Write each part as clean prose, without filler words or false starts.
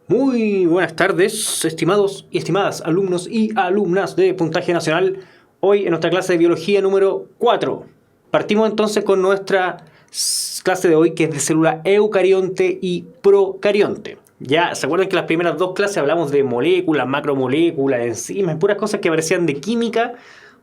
Muy buenas tardes, estimados y estimadas alumnos y alumnas de Puntaje Nacional. Hoy en nuestra clase de biología número 4. Partimos entonces con nuestra clase de hoy, que es de célula eucarionte y procarionte. Ya, ¿se acuerdan que las primeras dos clases hablamos de moléculas, macromoléculas, enzimas, puras cosas que parecían de química?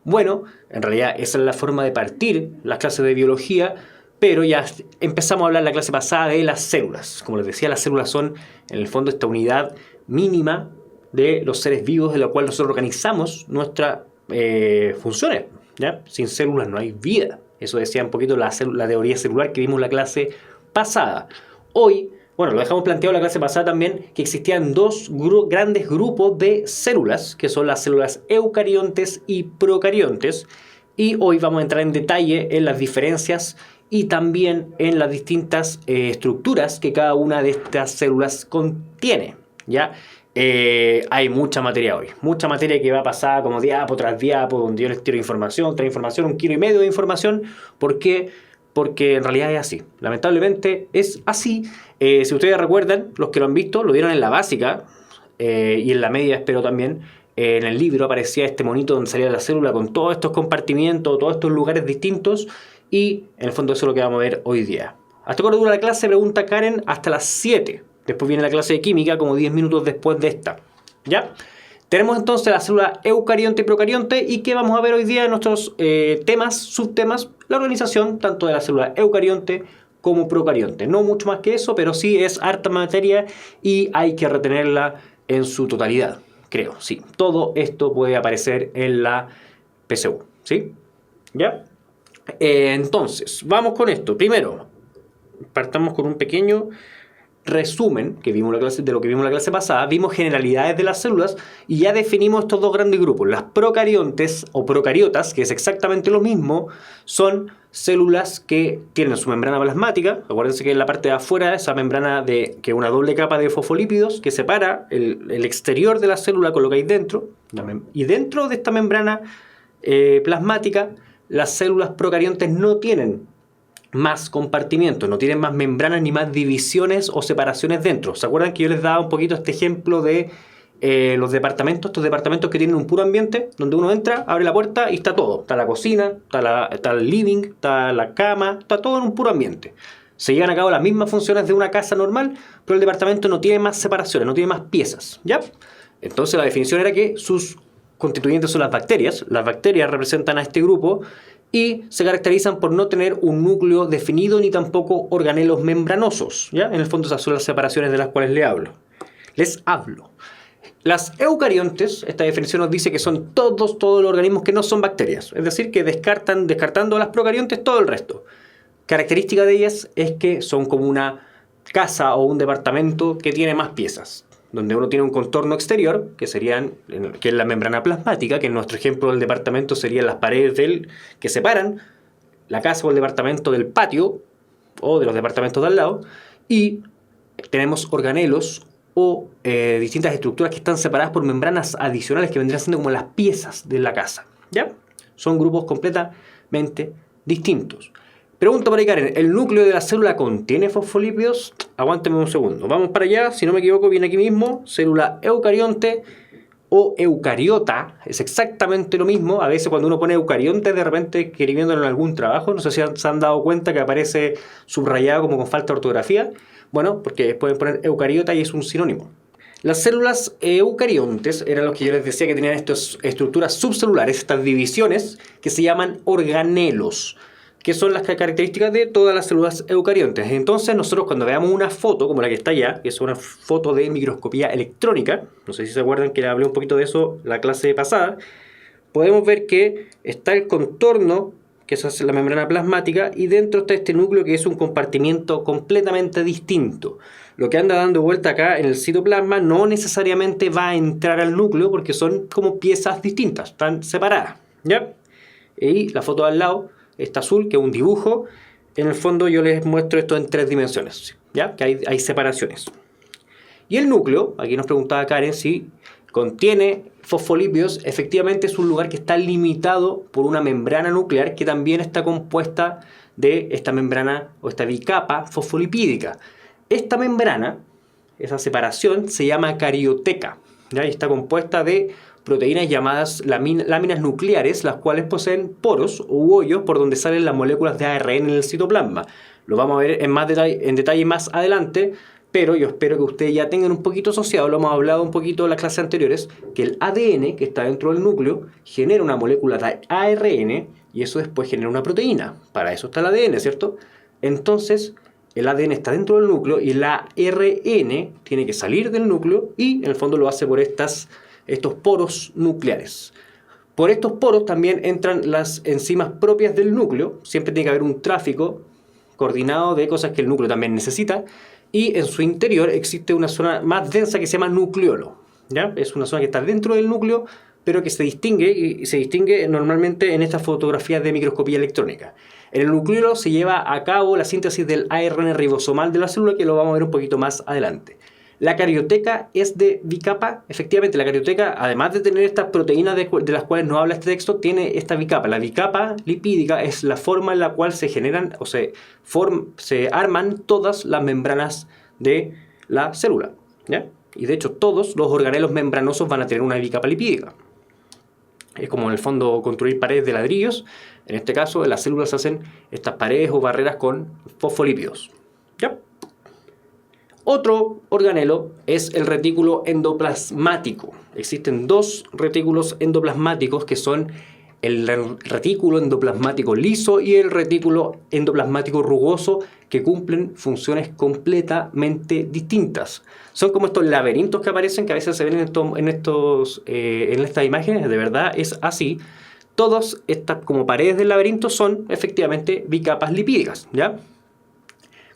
Bueno, en realidad esa es la forma de partir las clases de biología, pero ya empezamos a hablar la clase pasada de las células. Como les decía, las células son, en el fondo, esta unidad mínima de los seres vivos, de la cual nosotros organizamos nuestras funciones, ¿ya? Sin células no hay vida. Eso decía un poquito la teoría celular que vimos en la clase pasada. Hoy, bueno, lo dejamos planteado en la clase pasada también, que existían dos grandes grupos de células, que son las células eucariontes y procariontes. Y hoy vamos a entrar en detalle en las diferencias y también en las distintas estructuras que cada una de estas células contiene, ¿ya? Hay mucha materia hoy, mucha materia que va a pasar como diapo tras diapo, donde yo les tiro información, tras información, 1,5 kg de información. ¿Por qué? Porque en realidad es así, lamentablemente es así. Si ustedes recuerdan, los que lo han visto, lo vieron en la básica y en la media, espero también. En el libro aparecía este monito donde salía la célula con todos estos compartimientos, todos estos lugares distintos, y en el fondo eso es lo que vamos a ver hoy día. ¿Hasta cuándo dura la clase? Pregunta Karen. Hasta las 7. Después viene la clase de química, como 10 minutos después de esta. ¿Ya? Tenemos entonces la célula eucarionte y procarionte. ¿Y qué vamos a ver hoy día en nuestros temas, subtemas? La organización tanto de la célula eucarionte como procarionte. No mucho más que eso, pero sí es harta materia y hay que retenerla en su totalidad. Creo, sí. Todo esto puede aparecer en la PSU, ¿sí? ¿Ya? Entonces, vamos con esto. Primero, partamos con un pequeño resumen que vimos de lo que vimos en la clase pasada. Vimos generalidades de las células y ya definimos estos dos grandes grupos. Las procariontes o procariotas, que es exactamente lo mismo, son células que tienen su membrana plasmática. Acuérdense que en la parte de afuera, esa membrana que es una doble capa de fosfolípidos que separa el exterior de la célula con lo que hay dentro. Y dentro de esta membrana plasmática, las células procariontes no tienen más compartimientos, no tienen más membranas ni más divisiones o separaciones dentro. ¿Se acuerdan que yo les daba un poquito este ejemplo de los departamentos? Estos departamentos que tienen un puro ambiente, donde uno entra, abre la puerta y está todo. Está la cocina, está el living, está la cama, está todo en un puro ambiente. Se llevan a cabo las mismas funciones de una casa normal, pero el departamento no tiene más separaciones, no tiene más piezas, ¿ya? Entonces la definición era que sus constituyentes son las bacterias. Las bacterias representan a este grupo y se caracterizan por no tener un núcleo definido ni tampoco organelos membranosos, ¿ya? En el fondo esas son las separaciones de las cuales les hablo. Las eucariontes, esta definición nos dice que son todos los organismos que no son bacterias, es decir, que descartando a las procariontes todo el resto. Característica de ellas es que son como una casa o un departamento que tiene más piezas, donde uno tiene un contorno exterior, que es la membrana plasmática, que en nuestro ejemplo del departamento serían las paredes que separan la casa o el departamento del patio, o de los departamentos de al lado, y tenemos organelos o distintas estructuras que están separadas por membranas adicionales que vendrían siendo como las piezas de la casa, ¿ya? Son grupos completamente distintos. Pregunta para Karen, ¿el núcleo de la célula contiene fosfolípidos? Aguánteme un segundo. Vamos para allá, si no me equivoco, viene aquí mismo. Célula eucarionte o eucariota, es exactamente lo mismo. A veces cuando uno pone eucarionte, de repente escribiéndolo en algún trabajo, no sé si se han dado cuenta que aparece subrayado como con falta de ortografía. Bueno, porque pueden poner eucariota y es un sinónimo. Las células eucariontes eran los que yo les decía que tenían estas estructuras subcelulares, estas divisiones que se llaman organelos, que son las características de todas las células eucariontes. Entonces nosotros cuando veamos una foto como la que está allá, que es una foto de microscopía electrónica, no sé si se acuerdan que le hablé un poquito de eso la clase pasada, podemos ver que está el contorno, que es la membrana plasmática, y dentro está este núcleo que es un compartimiento completamente distinto. Lo que anda dando vuelta acá en el citoplasma no necesariamente va a entrar al núcleo porque son como piezas distintas, están separadas, ¿ya? Y la foto de al lado, esta azul, que es un dibujo, en el fondo yo les muestro esto en 3 dimensiones, ¿ya? Que hay separaciones. Y el núcleo, aquí nos preguntaba Karen si contiene fosfolípidos. Efectivamente es un lugar que está limitado por una membrana nuclear que también está compuesta de esta membrana o esta bicapa fosfolipídica. Esta membrana esa separación, se llama carioteca, ¿ya? Y está compuesta de proteínas llamadas láminas nucleares, las cuales poseen poros u hoyos por donde salen las moléculas de ARN en el citoplasma. Lo vamos a ver en detalle más adelante, pero yo espero que ustedes ya tengan un poquito asociado, lo hemos hablado un poquito en las clases anteriores, que el ADN que está dentro del núcleo genera una molécula de ARN y eso después genera una proteína. Para eso está el ADN, ¿cierto? Entonces, el ADN está dentro del núcleo y el ARN tiene que salir del núcleo y en el fondo lo hace por estos poros nucleares. Por estos poros también entran las enzimas propias del núcleo. Siempre tiene que haber un tráfico coordinado de cosas que el núcleo también necesita. Y en su interior existe una zona más densa que se llama nucleolo, ¿ya? Es una zona que está dentro del núcleo, pero que se distingue normalmente en estas fotografías de microscopía electrónica. En el nucleolo se lleva a cabo la síntesis del ARN ribosomal de la célula, que lo vamos a ver un poquito más adelante. La carioteca es de bicapa. Efectivamente, la carioteca, además de tener estas proteínas de las cuales nos habla este texto, tiene esta bicapa. La bicapa lipídica es la forma en la cual se generan o se arman todas las membranas de la célula, ¿ya? Y de hecho todos los organelos membranosos van a tener una bicapa lipídica. Es como en el fondo construir paredes de ladrillos. En este caso, en las células hacen estas paredes o barreras con fosfolípidos, ¿ya? Otro organelo es el retículo endoplasmático. Existen dos retículos endoplasmáticos que son el retículo endoplasmático liso y el retículo endoplasmático rugoso, que cumplen funciones completamente distintas. Son como estos laberintos que aparecen, que a veces se ven en estas imágenes. De verdad es así. Todas estas como paredes del laberinto son efectivamente bicapas lipídicas, ¿ya?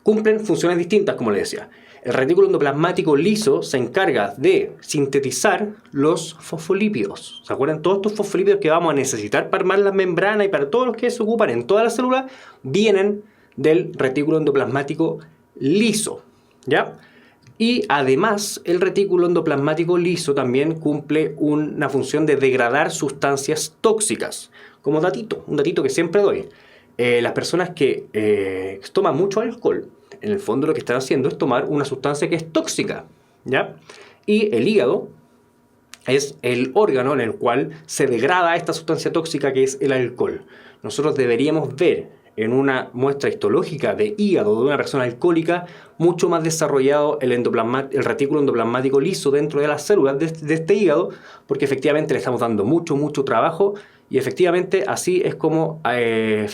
Cumplen funciones distintas, como les decía. El retículo endoplasmático liso se encarga de sintetizar los fosfolípidos. ¿Se acuerdan? Todos estos fosfolípidos que vamos a necesitar para armar las membranas y para todos los que se ocupan en toda la célula vienen del retículo endoplasmático liso, ¿ya? Y además el retículo endoplasmático liso también cumple una función de degradar sustancias tóxicas. Como un datito que siempre doy. Las personas que toman mucho alcohol, en el fondo lo que están haciendo es tomar una sustancia que es tóxica, ¿ya? Y el hígado es el órgano en el cual se degrada esta sustancia tóxica que es el alcohol. Nosotros deberíamos ver en una muestra histológica de hígado de una persona alcohólica mucho más desarrollado el retículo endoplasmático liso dentro de las células de este hígado, porque efectivamente le estamos dando mucho trabajo. Y efectivamente así es como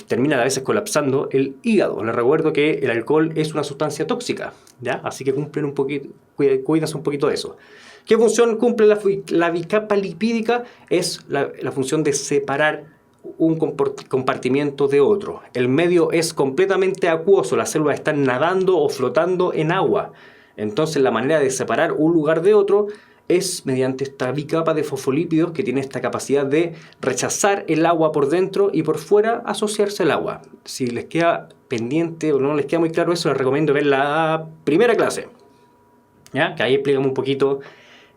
termina a veces colapsando el hígado. Les recuerdo que el alcohol es una sustancia tóxica, ¿ya? Así que cuídense un poquito de eso. ¿Qué función cumple la bicapa lipídica? Es la función de separar un compartimiento de otro. El medio es completamente acuoso, las células están nadando o flotando en agua. Entonces la manera de separar un lugar de otro es mediante esta bicapa de fosfolípidos que tiene esta capacidad de rechazar el agua por dentro y por fuera asociarse al agua. Si les queda pendiente o no les queda muy claro eso, les recomiendo ver la primera clase, ¿ya? Que ahí explicamos un poquito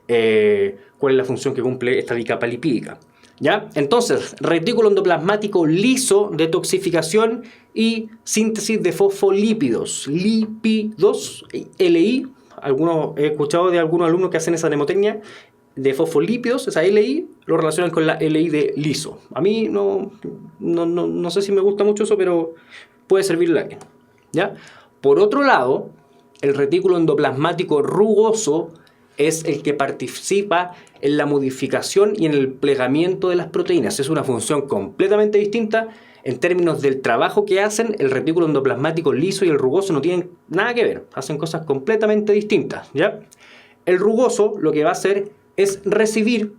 cuál es la función que cumple esta bicapa lipídica, ¿ya? Entonces, retículo endoplasmático liso, detoxificación y síntesis de fosfolípidos, lípidos, LI. He escuchado de algunos alumnos que hacen esa mnemotecnia de fosfolípidos, esa LI, lo relacionan con la LI de liso. A mí no sé si me gusta mucho eso, pero puede servirle a alguien, ¿ya? Por otro lado, el retículo endoplasmático rugoso es el que participa en la modificación y en el plegamiento de las proteínas. Es una función completamente distinta. En términos del trabajo que hacen, el retículo endoplasmático liso y el rugoso no tienen nada que ver. Hacen cosas completamente distintas, ¿ya? El rugoso lo que va a hacer es recibir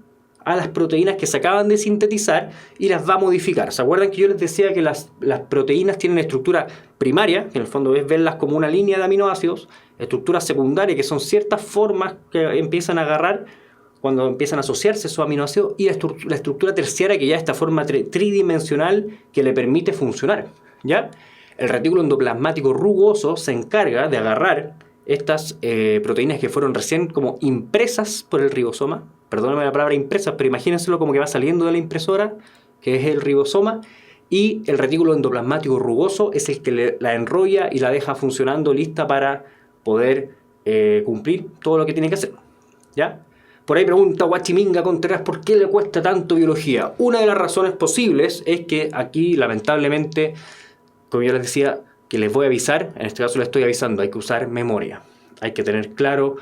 a las proteínas que se acaban de sintetizar y las va a modificar. ¿Se acuerdan que yo les decía que las proteínas tienen estructura primaria, que en el fondo es verlas como una línea de aminoácidos, estructura secundaria, que son ciertas formas que empiezan a agarrar cuando empiezan a asociarse esos aminoácidos, y la estructura terciaria, que ya es esta forma tridimensional que le permite funcionar, ¿ya? El retículo endoplasmático rugoso se encarga de agarrar estas proteínas que fueron recién como impresas por el ribosoma. Perdóname la palabra impresas, pero imagínenselo como que va saliendo de la impresora, que es el ribosoma, y el retículo endoplasmático rugoso es el que la enrolla y la deja funcionando lista para poder cumplir todo lo que tiene que hacer, ¿ya? Por ahí pregunta Guachiminga Contreras, ¿por qué le cuesta tanto biología? Una de las razones posibles es que aquí, lamentablemente, como yo les decía, que les voy a avisar, en este caso les estoy avisando, hay que usar memoria. Hay que tener claro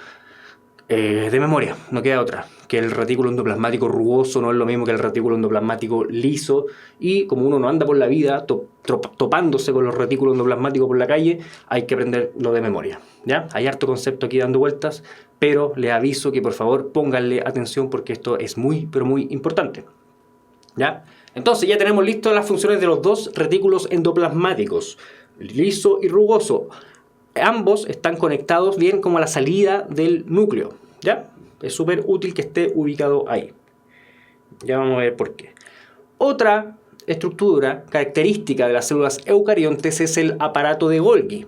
de memoria, no queda otra, que el retículo endoplasmático rugoso no es lo mismo que el retículo endoplasmático liso, y como uno no anda por la vida topándose con los retículos endoplasmáticos por la calle, hay que aprenderlo de memoria, ¿ya? Hay harto concepto aquí dando vueltas, pero les aviso que por favor pónganle atención porque esto es muy, pero muy importante, ¿ya? Entonces ya tenemos listas las funciones de los dos retículos endoplasmáticos, liso y rugoso. Ambos están conectados bien como a la salida del núcleo, ¿ya? Es súper útil que esté ubicado ahí. Ya vamos a ver por qué. Otra estructura característica de las células eucariontes es el aparato de Golgi.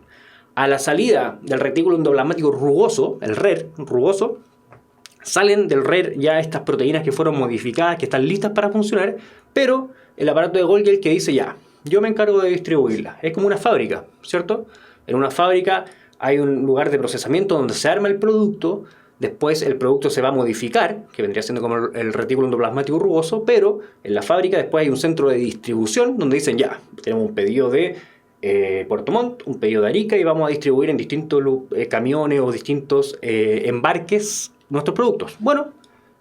A la salida del retículo endoplasmático rugoso, el RER rugoso, salen del RER ya estas proteínas que fueron modificadas, que están listas para funcionar, pero el aparato de Golgi es el que dice ya, yo me encargo de distribuirlas. Es como una fábrica, ¿cierto? En una fábrica hay un lugar de procesamiento donde se arma el producto, después el producto se va a modificar, que vendría siendo como el retículo endoplasmático rugoso, pero en la fábrica después hay un centro de distribución donde dicen ya, tenemos un pedido de Puerto Montt, un pedido de Arica y vamos a distribuir en distintos camiones o distintos embarques nuestros productos. Bueno,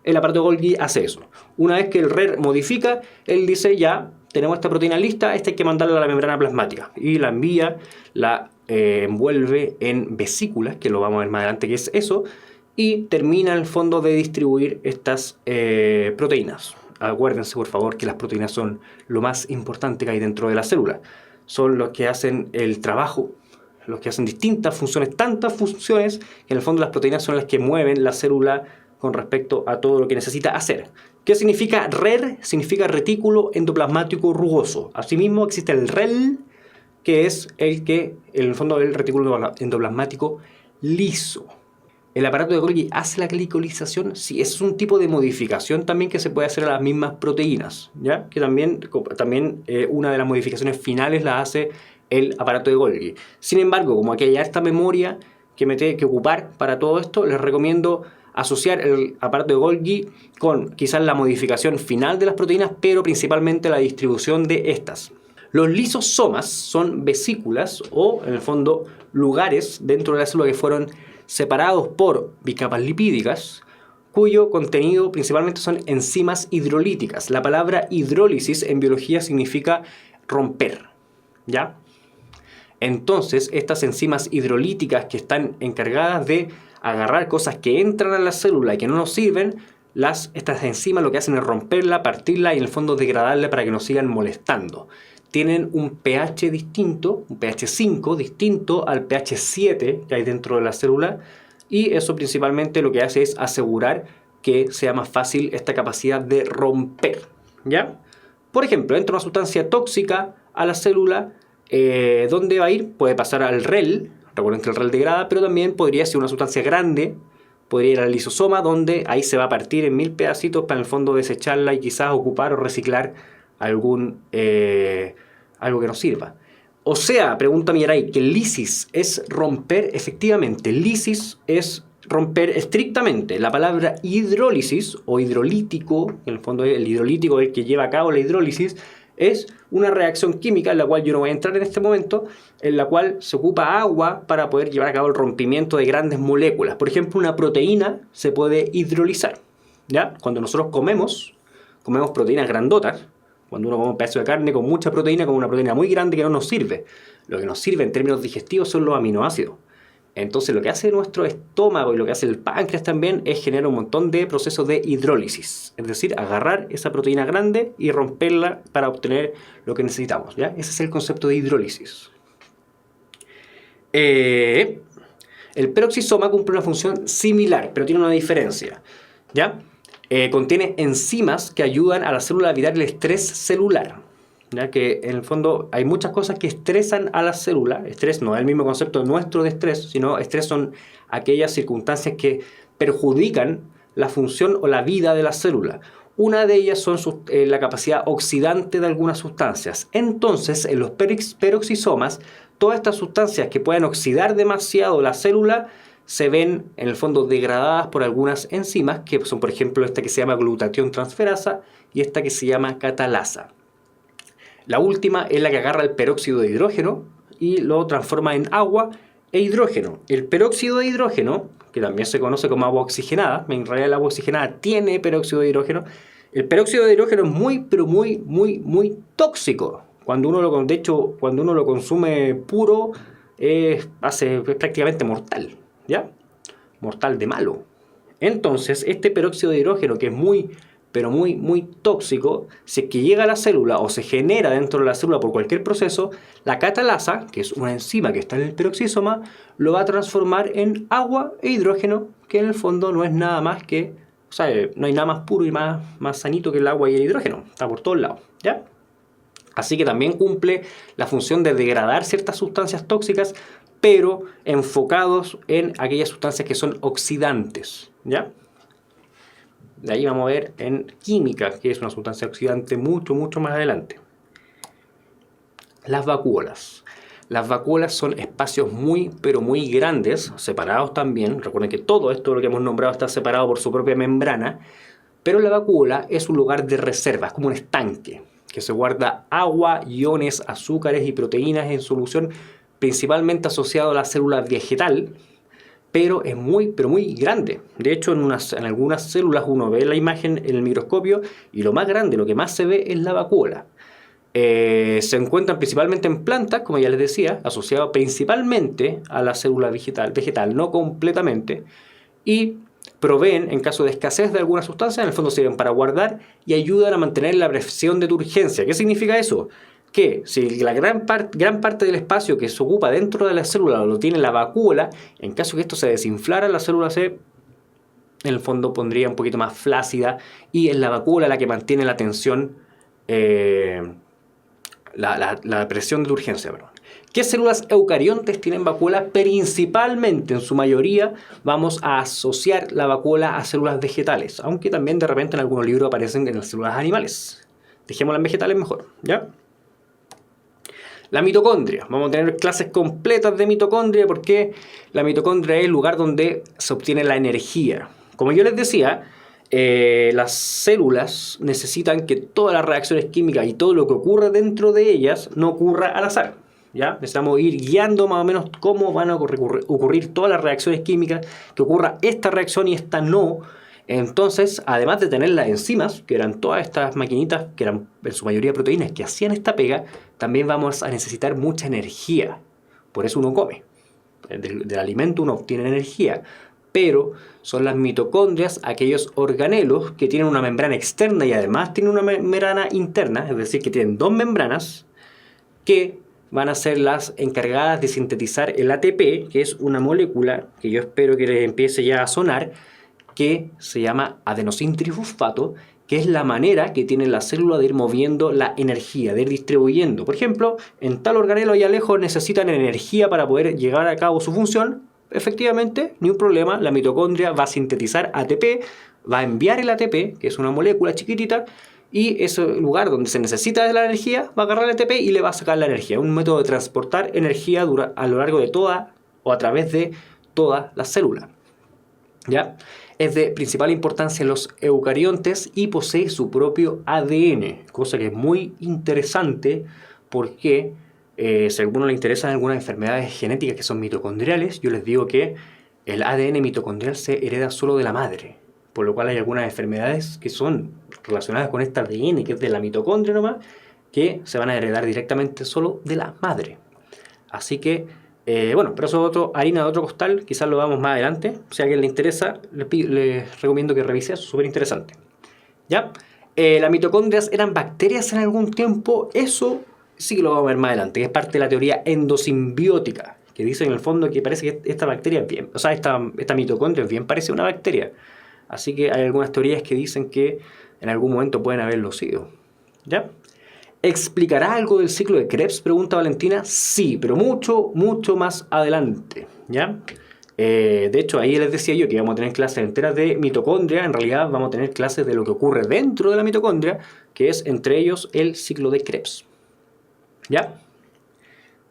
el aparato de Golgi hace eso. Una vez que el RER modifica, él dice ya, tenemos esta proteína lista, esta hay que mandarla a la membrana plasmática y la envía, la envuelve en vesículas, que lo vamos a ver más adelante que es eso, y termina en el fondo de distribuir estas proteínas. Acuérdense por favor que las proteínas son lo más importante que hay dentro de la célula. Son los que hacen el trabajo, los que hacen distintas funciones, tantas funciones, que en el fondo las proteínas son las que mueven la célula con respecto a todo lo que necesita hacer. ¿Qué significa RER? Significa retículo endoplasmático rugoso. Asimismo existe el REL, que es el que, en el fondo, el retículo endoplasmático liso. ¿El aparato de Golgi hace la glicolización? Sí, es un tipo de modificación también que se puede hacer a las mismas proteínas, ¿ya? Que también una de las modificaciones finales la hace el aparato de Golgi. Sin embargo, como aquí hay esta memoria que me tiene que ocupar para todo esto, les recomiendo asociar el aparato de Golgi con quizás la modificación final de las proteínas, pero principalmente la distribución de estas. Los lisosomas son vesículas o, en el fondo, lugares dentro de la célula que fueron separados por bicapas lipídicas, cuyo contenido principalmente son enzimas hidrolíticas. La palabra hidrólisis en biología significa romper, ¿ya? Entonces, estas enzimas hidrolíticas que están encargadas de agarrar cosas que entran a la célula y que no nos sirven, estas enzimas lo que hacen es romperla, partirla y en el fondo degradarla para que nos sigan molestando. Tienen un pH distinto, un pH 5 distinto al pH 7 que hay dentro de la célula, y eso principalmente lo que hace es asegurar que sea más fácil esta capacidad de romper, ¿ya? Por ejemplo, entra una sustancia tóxica a la célula, ¿dónde va a ir? Puede pasar al REL, recuerden que el REL degrada, pero también podría ser una sustancia grande, podría ir al lisosoma, donde ahí se va a partir en 1000 pedacitos para en el fondo desecharla y quizás ocupar o reciclar algo que nos sirva. O sea, pregunta Mirai, ¿que lisis es romper? Efectivamente, lisis es romper estrictamente. La palabra hidrólisis o hidrolítico, en el fondo el hidrolítico es el que lleva a cabo la hidrólisis, es una reacción química en la cual yo no voy a entrar en este momento, en la cual se ocupa agua para poder llevar a cabo el rompimiento de grandes moléculas. Por ejemplo, una proteína se puede hidrolizar, ¿ya? Cuando nosotros comemos proteínas grandotas, cuando uno come un pedazo de carne con mucha proteína, como una proteína muy grande que no nos sirve. Lo que nos sirve en términos digestivos son los aminoácidos. Entonces lo que hace nuestro estómago y lo que hace el páncreas también es generar un montón de procesos de hidrólisis. Es decir, agarrar esa proteína grande y romperla para obtener lo que necesitamos, ¿ya? Ese es el concepto de hidrólisis. El peroxisoma cumple una función similar, pero tiene una diferencia, ¿ya? Contiene enzimas que ayudan a la célula a evitar el estrés celular, ya que en el fondo hay muchas cosas que estresan a la célula. Estrés no es el mismo concepto nuestro de estrés, sino estrés son aquellas circunstancias que perjudican la función o la vida de la célula. Una de ellas son la capacidad oxidante de algunas sustancias. Entonces, en los peroxisomas, todas estas sustancias que puedan oxidar demasiado la célula se ven en el fondo degradadas por algunas enzimas, que son por ejemplo esta que se llama glutatión transferasa y esta que se llama catalasa. La última es la que agarra el peróxido de hidrógeno y lo transforma en agua e hidrógeno. El peróxido de hidrógeno, que también se conoce como agua oxigenada, en realidad el agua oxigenada tiene peróxido de hidrógeno. El peróxido de hidrógeno es muy, pero muy tóxico. De hecho, cuando uno lo consume puro, es prácticamente mortal, ¿ya? Mortal de malo. Entonces, este peróxido de hidrógeno, que es muy, pero muy tóxico, si es que llega a la célula o se genera dentro de la célula por cualquier proceso, la catalasa, que es una enzima que está en el peroxisoma, lo va a transformar en agua e hidrógeno, que en el fondo no es nada más que, o sea, no hay nada más puro y más sanito que el agua y el hidrógeno, está por todos lados, ¿ya? Así que también cumple la función de degradar ciertas sustancias tóxicas, pero enfocados en aquellas sustancias que son oxidantes, ¿ya? De ahí vamos a ver en química, que es una sustancia oxidante mucho más adelante. Las vacuolas. Las vacuolas son espacios muy, pero muy grandes, separados también. Recuerden que todo esto, lo que hemos nombrado, está separado por su propia membrana. Pero la vacuola es un lugar de reserva, es como un estanque, que se guarda agua, iones, azúcares y proteínas en solución, principalmente asociado a la célula vegetal, pero es muy, pero muy grande. De hecho, en algunas células uno ve la imagen en el microscopio y lo más grande, lo que más se ve es la vacuola. Se encuentran principalmente en plantas, como ya les decía, asociado principalmente a la célula vegetal, no completamente, y proveen, en caso de escasez de alguna sustancia, en el fondo sirven para guardar y ayudan a mantener la presión de turgencia. ¿Qué significa eso? Que si la gran parte del espacio que se ocupa dentro de la célula lo tiene la vacuola, en caso que esto se desinflara, la célula se, en el fondo, pondría un poquito más flácida, y es la vacuola la que mantiene la tensión, la presión de urgencia, perdón. ¿Qué células eucariontes tienen vacuola? Principalmente, en su mayoría, vamos a asociar la vacuola a células vegetales, aunque también de repente en algunos libros aparecen en las células animales. Dejémoslas en vegetales mejor, ¿ya? La mitocondria. Vamos a tener clases completas de mitocondria porque la mitocondria es el lugar donde se obtiene la energía. Como yo les decía, las células necesitan que todas las reacciones químicas y todo lo que ocurre dentro de ellas no ocurra al azar, ¿ya? Necesitamos ir guiando más o menos cómo van a ocurrir todas las reacciones químicas, que ocurra esta reacción y esta no. Entonces, además de tener las enzimas, que eran todas estas maquinitas, que eran en su mayoría proteínas, que hacían esta pega, también vamos a necesitar mucha energía. Por eso uno come. Del alimento uno obtiene energía. Pero son las mitocondrias aquellos organelos que tienen una membrana externa y además tienen una membrana interna, es decir, que tienen dos membranas, que van a ser las encargadas de sintetizar el ATP, que es una molécula que yo espero que les empiece ya a sonar, que se llama adenosintrifosfato, que es la manera que tiene la célula de ir moviendo la energía, de ir distribuyendo. Por ejemplo, en tal organelo allá lejos necesitan energía para poder llevar a cabo su función. Efectivamente, ni un problema, la mitocondria va a sintetizar ATP, va a enviar el ATP, que es una molécula chiquitita, y ese lugar donde se necesita de la energía va a agarrar el ATP y le va a sacar la energía. Un método de transportar energía a lo largo de toda o a través de toda la célula, ¿ya? Es de principal importancia en los eucariontes y posee su propio ADN, cosa que es muy interesante porque si a alguno le interesan algunas enfermedades genéticas que son mitocondriales, yo les digo que el ADN mitocondrial se hereda solo de la madre, por lo cual hay algunas enfermedades que son relacionadas con este ADN, que es de la mitocondria nomás, que se van a heredar directamente solo de la madre. Así que bueno, pero eso es harina de otro costal, quizás lo veamos más adelante. Si a alguien le interesa, les recomiendo que revise, es súper interesante. ¿Ya? Las mitocondrias eran bacterias en algún tiempo, eso sí que lo vamos a ver más adelante, que es parte de la teoría endosimbiótica, que dice en el fondo que parece que esta bacteria es bien, o sea, esta mitocondria es bien parece una bacteria. Así que hay algunas teorías que dicen que en algún momento pueden haberlo sido. ¿Ya? ¿Explicará algo del ciclo de Krebs? Pregunta Valentina. Sí, pero mucho más adelante, ¿ya? De hecho, ahí les decía yo que íbamos a tener clases enteras de mitocondria. En realidad vamos a tener clases de lo que ocurre dentro de la mitocondria, que es entre ellos el ciclo de Krebs, ¿ya?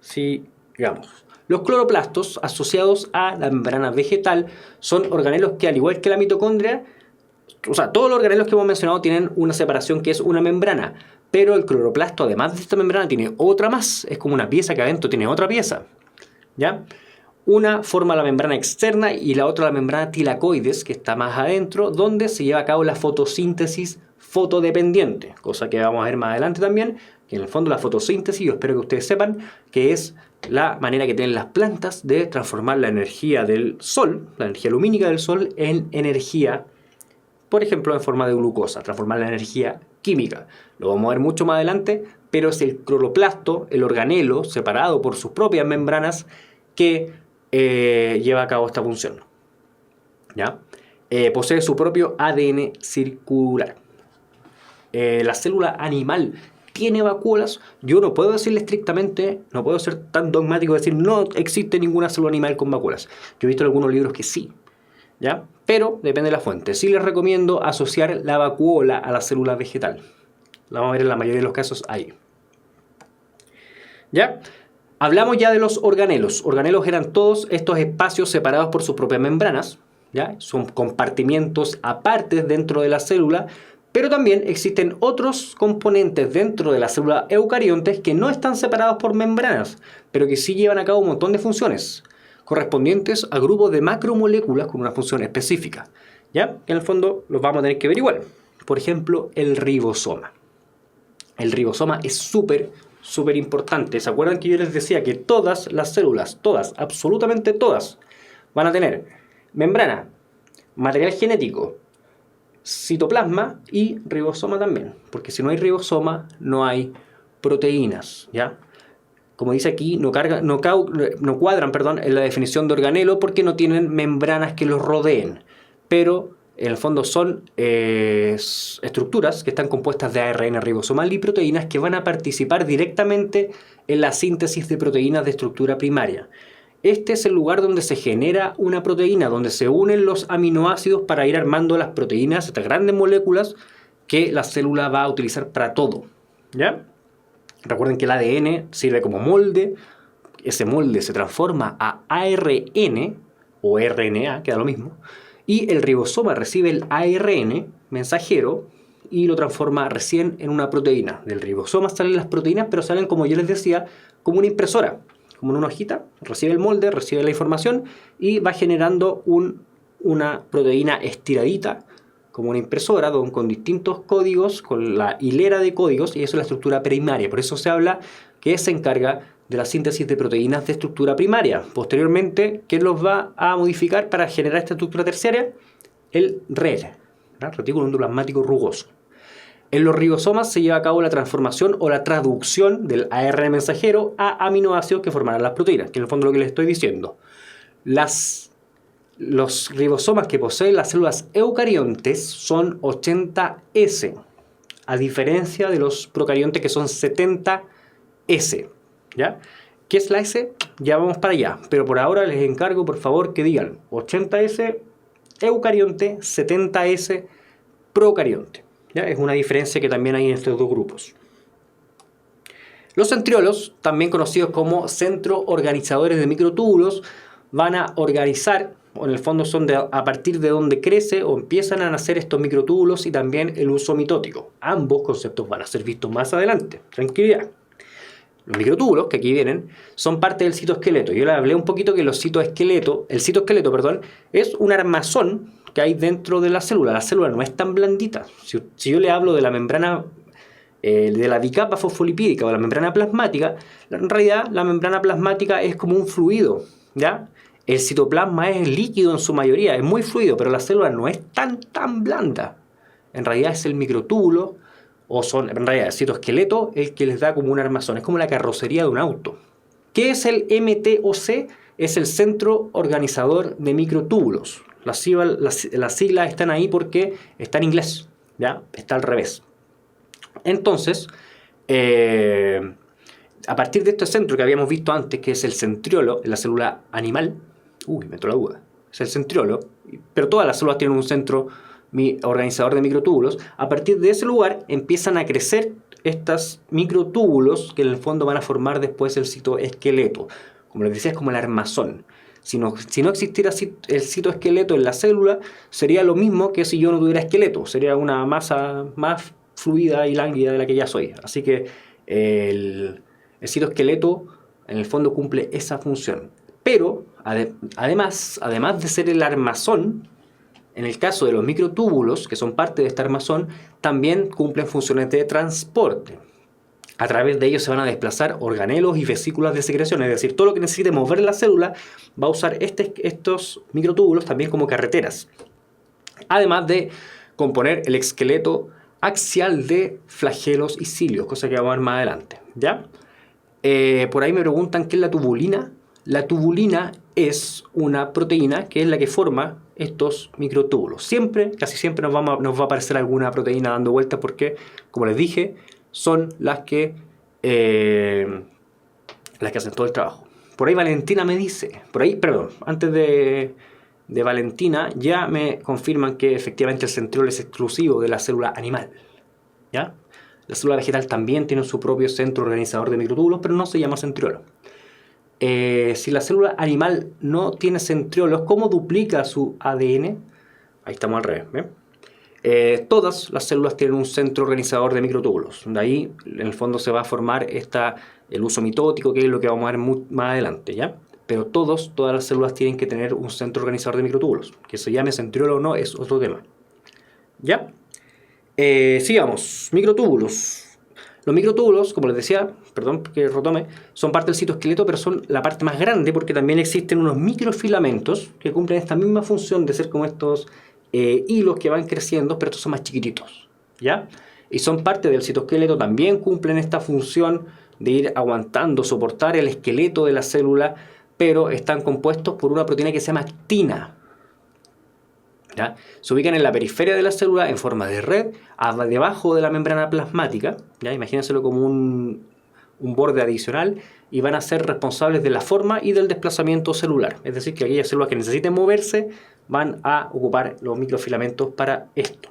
Sigamos. Los cloroplastos, asociados a la membrana vegetal, son organelos que, al igual que la mitocondria, o sea, todos los organelos que hemos mencionado tienen una separación que es una membrana, pero el cloroplasto, además de esta membrana, tiene otra más. Es como una pieza que adentro tiene otra pieza, ¿ya? Una forma la membrana externa y la otra la membrana tilacoides, que está más adentro, donde se lleva a cabo la fotosíntesis fotodependiente, cosa que vamos a ver más adelante también, que en el fondo la fotosíntesis, yo espero que ustedes sepan, que es la manera que tienen las plantas de transformar la energía del sol, la energía lumínica del sol, en energía, por ejemplo, en forma de glucosa, transformar la energía química. Lo vamos a ver mucho más adelante, pero es el cloroplasto, el organelo, separado por sus propias membranas, que lleva a cabo esta función, ¿ya? Posee su propio ADN circular. La célula animal tiene vacuolas. Yo no puedo decirle estrictamente, no puedo ser tan dogmático de decir no existe ninguna célula animal con vacuolas. Yo he visto en algunos libros que sí, ¿ya? Pero depende de la fuente. Sí les recomiendo asociar la vacuola a la célula vegetal. La vamos a ver en la mayoría de los casos ahí, ¿ya? Hablamos ya de los organelos. Organelos eran todos estos espacios separados por sus propias membranas, ¿ya? Son compartimientos apartes dentro de la célula, pero también existen otros componentes dentro de la célula eucariontes que no están separados por membranas, pero que sí llevan a cabo un montón de funciones, correspondientes a grupos de macromoléculas con una función específica, ¿ya? Que en el fondo los vamos a tener que ver igual. Por ejemplo, el ribosoma. El ribosoma es súper importante. ¿Se acuerdan que yo les decía que todas las células, todas, absolutamente todas, van a tener membrana, material genético, citoplasma y ribosoma también? Porque si no hay ribosoma, no hay proteínas, ¿ya? Como dice aquí, no cuadran en la definición de organelo porque no tienen membranas que los rodeen, pero en el fondo son estructuras que están compuestas de ARN ribosomal y proteínas que van a participar directamente en la síntesis de proteínas de estructura primaria. Este es el lugar donde se genera una proteína, donde se unen los aminoácidos para ir armando las proteínas, estas grandes moléculas que la célula va a utilizar para todo, ¿ya? Recuerden que el ADN sirve como molde. Ese molde se transforma a ARN o RNA, queda lo mismo. Y el ribosoma recibe el ARN mensajero y lo transforma recién en una proteína. Del ribosoma salen las proteínas, pero salen, como yo les decía, como una impresora, como en una hojita. Recibe el molde, recibe la información y va generando una proteína estiradita, como una impresora, con distintos códigos, con la hilera de códigos, y eso es la estructura primaria. Por eso se habla que se encarga de la síntesis de proteínas de estructura primaria. Posteriormente, ¿qué los va a modificar para generar esta estructura terciaria? El RER, retículo endoplasmático rugoso. En los ribosomas se lleva a cabo la transformación o la traducción del ARN mensajero a aminoácidos que formarán las proteínas, que en el fondo es lo que les estoy diciendo. Los ribosomas que poseen las células eucariontes son 80S, a diferencia de los procariontes que son 70S, ¿ya? ¿Qué es la S? Ya vamos para allá, pero por ahora les encargo, por favor, que digan 80S eucarionte, 70S procarionte, ¿ya? Es una diferencia que también hay en estos dos grupos. Los centriolos, también conocidos como centroorganizadores de microtúbulos, van a organizar, o en el fondo son a partir de donde crece o empiezan a nacer estos microtúbulos, y también el uso mitótico. Ambos conceptos van a ser vistos más adelante. Tranquilidad. Los microtúbulos, que aquí vienen, son parte del citoesqueleto. Yo les hablé un poquito que el citoesqueleto, es un armazón que hay dentro de la célula. La célula no es tan blandita. Si yo le hablo de la membrana, de la bicapa fosfolipídica o la membrana plasmática, en realidad la membrana plasmática es como un fluido, ¿ya? El citoplasma es líquido en su mayoría, es muy fluido, pero la célula no es tan blanda. En realidad es el microtúbulo, en realidad el citoesqueleto, el que les da como un armazón. Es como la carrocería de un auto. ¿Qué es el MTOC? Es el centro organizador de microtúbulos. Las siglas están ahí porque está en inglés, ¿ya? Está al revés. Entonces, a partir de este centro que habíamos visto antes, que es el centriolo en la célula animal, me entró la duda, es el centriolo, pero todas las células tienen un centro organizador de microtúbulos. A partir de ese lugar empiezan a crecer estos microtúbulos que en el fondo van a formar después el citoesqueleto. Como les decía, es como el armazón. Si no existiera el citoesqueleto en la célula, sería lo mismo que si yo no tuviera esqueleto. Sería una masa más fluida y lánguida de la que ya soy. Así que el citoesqueleto en el fondo cumple esa función. Pero además de ser el armazón, en el caso de los microtúbulos, que son parte de este armazón, también cumplen funciones de transporte. A través de ellos se van a desplazar organelos y vesículas de secreción, es decir, todo lo que necesite mover la célula va a usar estos microtúbulos también como carreteras. Además de componer el esqueleto axial de flagelos y cilios, cosa que vamos a ver más adelante, ¿ya? Por ahí me preguntan qué es la tubulina. La tubulina es una proteína que es la que forma estos microtúbulos. Casi siempre nos va a aparecer alguna proteína dando vueltas porque, como les dije, son las que hacen todo el trabajo. Por ahí Valentina me dice, antes de Valentina ya me confirman que efectivamente el centriolo es exclusivo de la célula animal, ¿ya? La célula vegetal también tiene su propio centro organizador de microtúbulos, pero no se llama centriolo. Si la célula animal no tiene centriolos, ¿cómo duplica su ADN? Ahí estamos al revés, ¿ven? Todas las células tienen un centro organizador de microtúbulos. De ahí, en el fondo, se va a formar el uso mitótico, que es lo que vamos a ver más adelante, ¿ya? Pero todas las células tienen que tener un centro organizador de microtúbulos. Que se llame centriolo o no es otro tema, ¿ya? Sigamos. Microtúbulos. Los microtúbulos, como les decía, perdón que retome, son parte del citoesqueleto, pero son la parte más grande porque también existen unos microfilamentos que cumplen esta misma función de ser como estos hilos que van creciendo, pero estos son más chiquititos, ¿ya? Y son parte del citoesqueleto, también cumplen esta función de ir aguantando, soportar el esqueleto de la célula, pero están compuestos por una proteína que se llama actina, ¿ya? Se ubican en la periferia de la célula en forma de red, debajo de la membrana plasmática, ¿ya? Imagínenselo como un borde adicional, y van a ser responsables de la forma y del desplazamiento celular. Es decir, que aquellas células que necesiten moverse van a ocupar los microfilamentos para esto,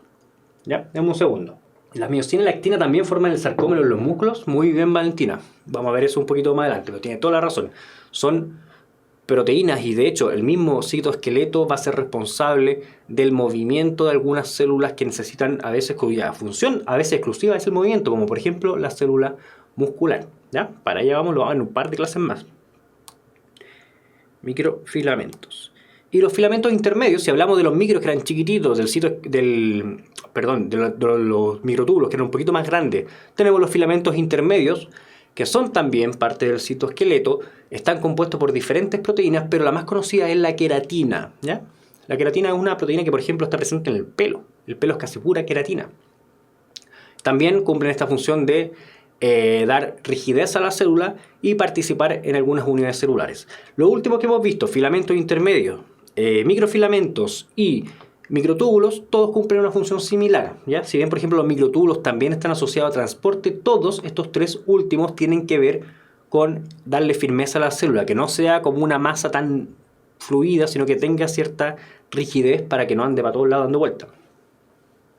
¿ya? Dame un segundo. Las miosina y la actina también forman el sarcómero en los músculos. Muy bien, Valentina. Vamos a ver eso un poquito más adelante, pero tiene toda la razón. Son proteínas y de hecho el mismo citoesqueleto va a ser responsable del movimiento de algunas células que necesitan a veces cuya función a veces exclusiva es el movimiento, como por ejemplo la célula muscular, ¿ya? Para allá vamos, lo vamos en un par de clases más. Microfilamentos. Y los filamentos intermedios, si hablamos de los micros que eran chiquititos, de los microtúbulos que eran un poquito más grandes, tenemos los filamentos intermedios, que son también parte del citoesqueleto, están compuestos por diferentes proteínas, pero la más conocida es la queratina, ¿ya? La queratina es una proteína que, por ejemplo, está presente en el pelo. El pelo es casi pura queratina. También cumplen esta función de dar rigidez a la célula y participar en algunas unidades celulares. Lo último que hemos visto, filamentos intermedios, microfilamentos y microtúbulos, todos cumplen una función similar, ¿ya? Si bien, por ejemplo, los microtúbulos también están asociados a transporte, todos estos tres últimos tienen que ver con darle firmeza a la célula, que no sea como una masa tan fluida, sino que tenga cierta rigidez para que no ande para todos lados dando vuelta,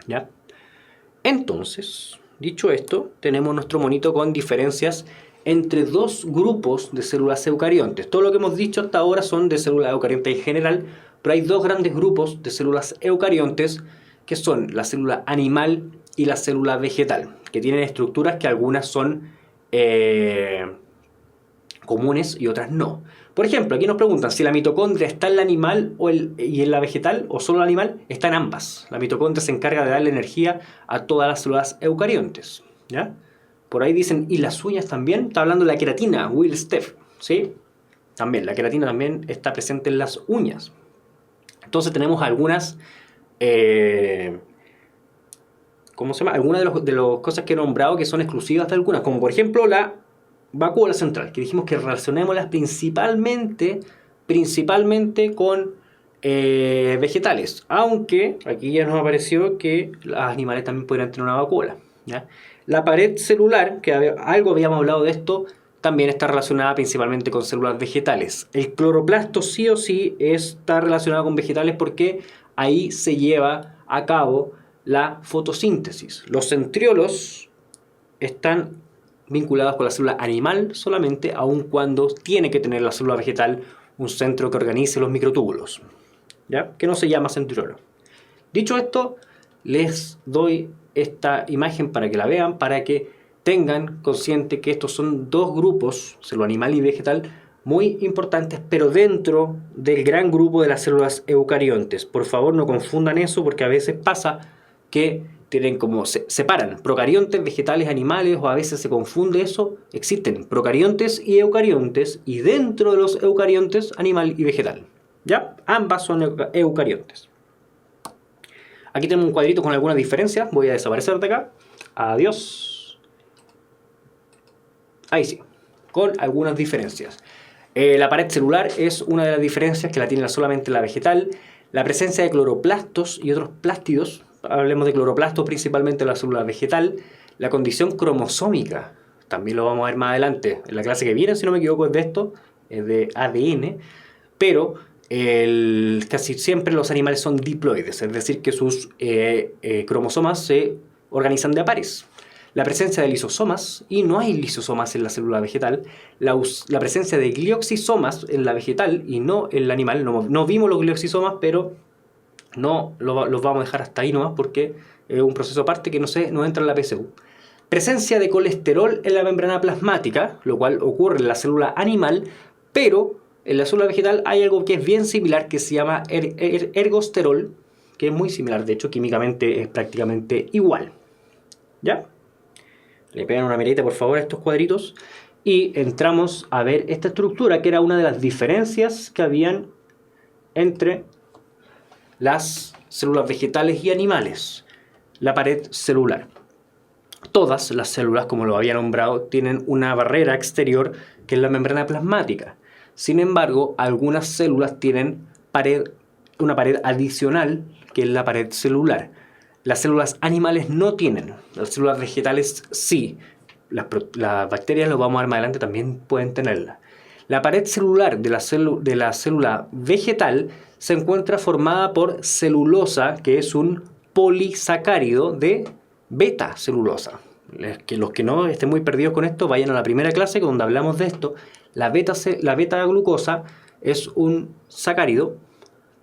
¿ya? Entonces, dicho esto, tenemos nuestro monito con diferencias entre dos grupos de células eucariontes. Todo lo que hemos dicho hasta ahora son de células eucariontes en general, pero hay dos grandes grupos de células eucariontes que son la célula animal y la célula vegetal, que tienen estructuras que algunas son comunes y otras no. Por ejemplo, aquí nos preguntan si la mitocondria está en la animal y en la vegetal o solo en la animal. Está en ambas. La mitocondria se encarga de darle energía a todas las células eucariontes, ¿ya? Por ahí dicen, ¿y las uñas también? Está hablando de la queratina, Will Steph, ¿sí? También, la queratina también está presente en las uñas. Entonces tenemos algunas, ¿cómo se llama? Algunas de las cosas que he nombrado que son exclusivas de algunas, como por ejemplo la vacuola central, que dijimos que relacionémoslas principalmente con vegetales, aunque aquí ya nos apareció que los animales también podrían tener una vacuola, ¿ya? La pared celular, que algo habíamos hablado de esto, también está relacionada principalmente con células vegetales. El cloroplasto sí o sí está relacionado con vegetales porque ahí se lleva a cabo la fotosíntesis. Los centriolos están vinculados con la célula animal solamente, aun cuando tiene que tener la célula vegetal un centro que organice los microtúbulos, ¿ya? Que no se llama centriolo. Dicho esto, les doy esta imagen para que la vean, para que tengan consciente que estos son dos grupos, célula animal y vegetal, muy importantes, pero dentro del gran grupo de las células eucariontes. Por favor, no confundan eso, porque a veces pasa que tienen como se separan procariontes, vegetales, animales, o a veces se confunde eso. Existen procariontes y eucariontes, y dentro de los eucariontes, animal y vegetal. ¿Ya? Ambas son eucariontes. Aquí tenemos un cuadrito con algunas diferencias. Voy a desaparecer de acá. Adiós. Ahí sí, con algunas diferencias. La pared celular es una de las diferencias que la tiene solamente la vegetal. La presencia de cloroplastos y otros plástidos, hablemos de cloroplastos principalmente en la célula vegetal. La condición cromosómica, también lo vamos a ver más adelante. En la clase que viene, si no me equivoco, es de esto, es de ADN. Pero casi siempre los animales son diploides, es decir, que sus cromosomas se organizan de a pares. La presencia de lisosomas, y no hay lisosomas en la célula vegetal. La presencia de glioxisomas en la vegetal y no en el animal. No vimos los glioxisomas, pero no los vamos a dejar hasta ahí nomás porque es un proceso aparte que no entra en la PSU. Presencia de colesterol en la membrana plasmática, lo cual ocurre en la célula animal, pero en la célula vegetal hay algo que es bien similar, que se llama ergosterol, que es muy similar, de hecho químicamente es prácticamente igual. ¿Ya? Le pegan una miradita por favor a estos cuadritos y entramos a ver esta estructura, que era una de las diferencias que habían entre las células vegetales y animales. La pared celular. Todas las células, como lo había nombrado, tienen una barrera exterior que es la membrana plasmática. Sin embargo, algunas células tienen una pared adicional, que es la pared celular. Las células animales no tienen, las células vegetales sí. Las bacterias, lo vamos a ver más adelante, también pueden tenerla. La pared celular de la célula vegetal se encuentra formada por celulosa, que es un polisacárido de beta celulosa. Los que no estén muy perdidos con esto, vayan a la primera clase donde hablamos de esto. La beta glucosa es un sacárido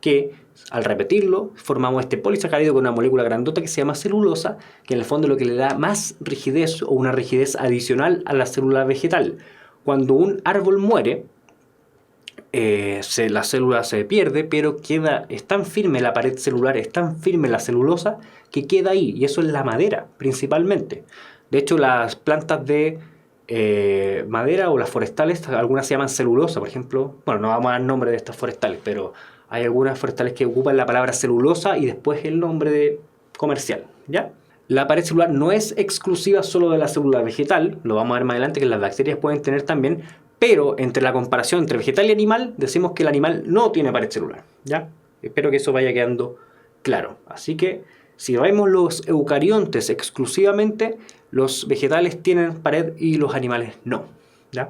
que, al repetirlo, formamos este polisacárido con una molécula grandota que se llama celulosa, que en el fondo es lo que le da más rigidez o una rigidez adicional a la célula vegetal. Cuando un árbol muere, la célula se pierde, pero es tan firme la pared celular, es tan firme la celulosa, que queda ahí, y eso es la madera principalmente. De hecho, las plantas de madera o las forestales, algunas se llaman celulosa, por ejemplo. Bueno, no vamos a dar nombre de estas forestales, pero hay algunas forestales que ocupan la palabra celulosa y después el nombre comercial, ¿ya? La pared celular no es exclusiva solo de la célula vegetal, lo vamos a ver más adelante, que las bacterias pueden tener también, pero entre la comparación entre vegetal y animal, decimos que el animal no tiene pared celular, ¿ya? Espero que eso vaya quedando claro. Así que, si vemos los eucariontes exclusivamente, los vegetales tienen pared y los animales no, ¿ya?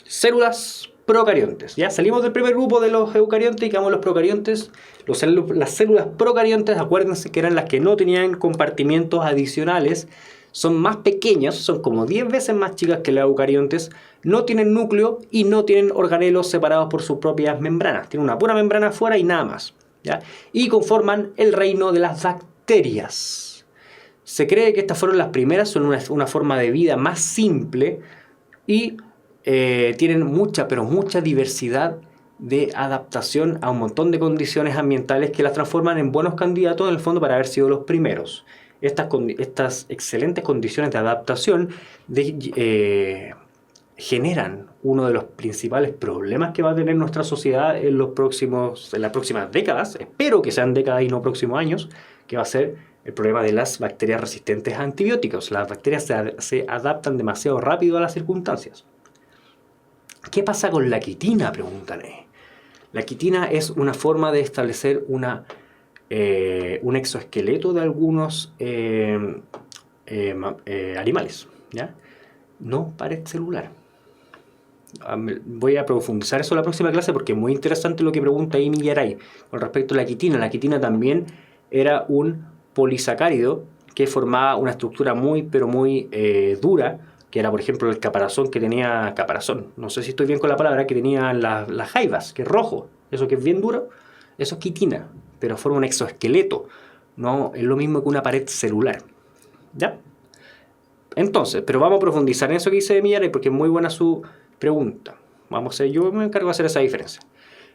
Células procariontes. Ya salimos del primer grupo de los eucariontes y quedamos en los procariontes. Las células procariontes, acuérdense que eran las que no tenían compartimientos adicionales, son más pequeñas, son como 10 veces más chicas que las eucariontes, no tienen núcleo y no tienen organelos separados por sus propias membranas. Tienen una pura membrana afuera y nada más, ¿ya? Y conforman el reino de las bacterias. Se cree que estas fueron las primeras, son una forma de vida más simple y tienen mucha, pero mucha diversidad de adaptación a un montón de condiciones ambientales que las transforman en buenos candidatos en el fondo para haber sido los primeros. Estas excelentes condiciones de adaptación generan uno de los principales problemas que va a tener nuestra sociedad en las próximas décadas, espero que sean décadas y no próximos años, que va a ser el problema de las bacterias resistentes a antibióticos. Las bacterias se adaptan demasiado rápido a las circunstancias. ¿Qué pasa con la quitina?, preguntan. La quitina es una forma de establecer un exoesqueleto de algunos animales, ¿ya? No pared celular. Voy a profundizar eso en la próxima clase porque es muy interesante lo que pregunta Amy Yaray con respecto a la quitina. La quitina también era un polisacárido que formaba una estructura muy, pero muy dura, que era, por ejemplo, el caparazón que tenía, caparazón, no sé si estoy bien con la palabra, que tenía las jaivas, que es rojo, eso que es bien duro, eso es quitina, pero forma un exoesqueleto, no es lo mismo que una pared celular, ¿ya? Entonces, pero vamos a profundizar en eso que dice Millares, porque es muy buena su pregunta. Yo me encargo de hacer esa diferencia.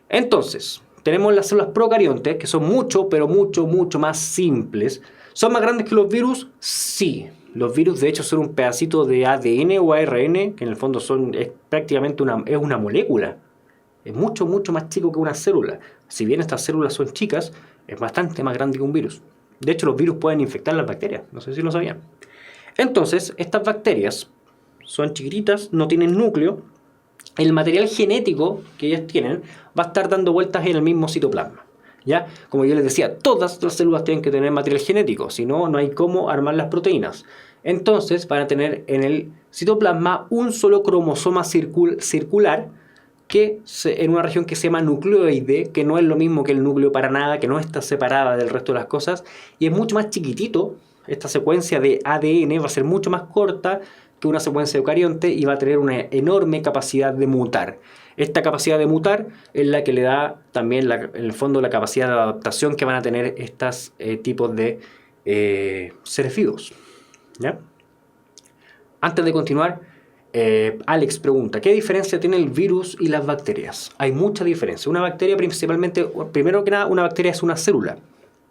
Entonces, tenemos las células procariontes, que son mucho, pero mucho, mucho más simples. ¿Son más grandes que los virus? Sí. Los virus, de hecho, son un pedacito de ADN o ARN, que en el fondo es prácticamente una molécula. Es mucho, mucho más chico que una célula. Si bien estas células son chicas, es bastante más grande que un virus. De hecho, los virus pueden infectar las bacterias. No sé si lo sabían. Entonces, estas bacterias son chiquititas, no tienen núcleo. El material genético que ellas tienen va a estar dando vueltas en el mismo citoplasma, ¿ya? Como yo les decía, todas las células tienen que tener material genético, si no, no hay cómo armar las proteínas. Entonces van a tener en el citoplasma un solo cromosoma circular en una región que se llama nucleoide, que no es lo mismo que el núcleo para nada, que no está separada del resto de las cosas, y es mucho más chiquitito. Esta secuencia de ADN va a ser mucho más corta que una secuencia eucarionte y va a tener una enorme capacidad de mutar. Esta capacidad de mutar es la que le da también, en el fondo, la capacidad de adaptación que van a tener estos tipos de seres vivos, ¿ya? Antes de continuar, Alex pregunta, ¿qué diferencia tiene el virus y las bacterias? Hay mucha diferencia. Una bacteria principalmente, primero que nada, una bacteria es una célula,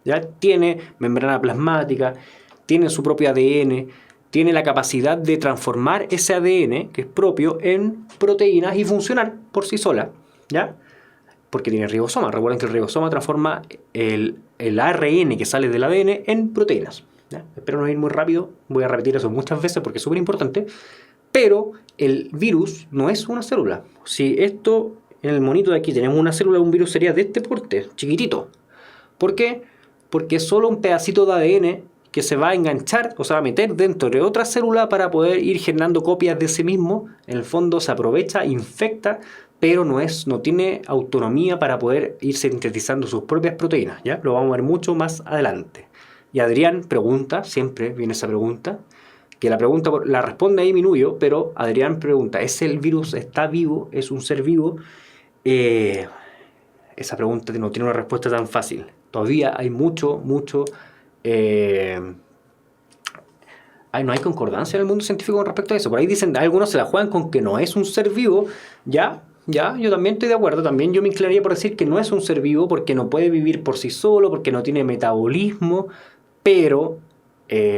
¿ya? Tiene membrana plasmática, tiene su propio ADN, tiene la capacidad de transformar ese ADN, que es propio, en proteínas y funcionar por sí sola, ¿ya? Porque tiene ribosoma. Recuerden que el ribosoma transforma el ARN que sale del ADN en proteínas, ¿ya? Espero no ir muy rápido, voy a repetir eso muchas veces porque es súper importante. Pero el virus no es una célula. Si esto, en el monito de aquí tenemos una célula, un virus sería de este porte, chiquitito. ¿Por qué? Porque es solo un pedacito de ADN que se va a enganchar o se va a meter dentro de otra célula para poder ir generando copias de sí mismo. En el fondo se aprovecha, infecta, pero no tiene autonomía para poder ir sintetizando sus propias proteínas, ¿ya? Lo vamos a ver mucho más adelante. Y Adrián pregunta, siempre viene esa pregunta, que la pregunta la responde ahí Minuyo, pero Adrián pregunta, ¿es el virus, está vivo, es un ser vivo? Esa pregunta no tiene una respuesta tan fácil. Todavía hay mucho, no hay concordancia en el mundo científico con respecto a eso. Por ahí dicen, algunos se la juegan con que no es un ser vivo. Ya, yo también estoy de acuerdo. También yo me inclinaría por decir que no es un ser vivo porque no puede vivir por sí solo, porque no tiene metabolismo, pero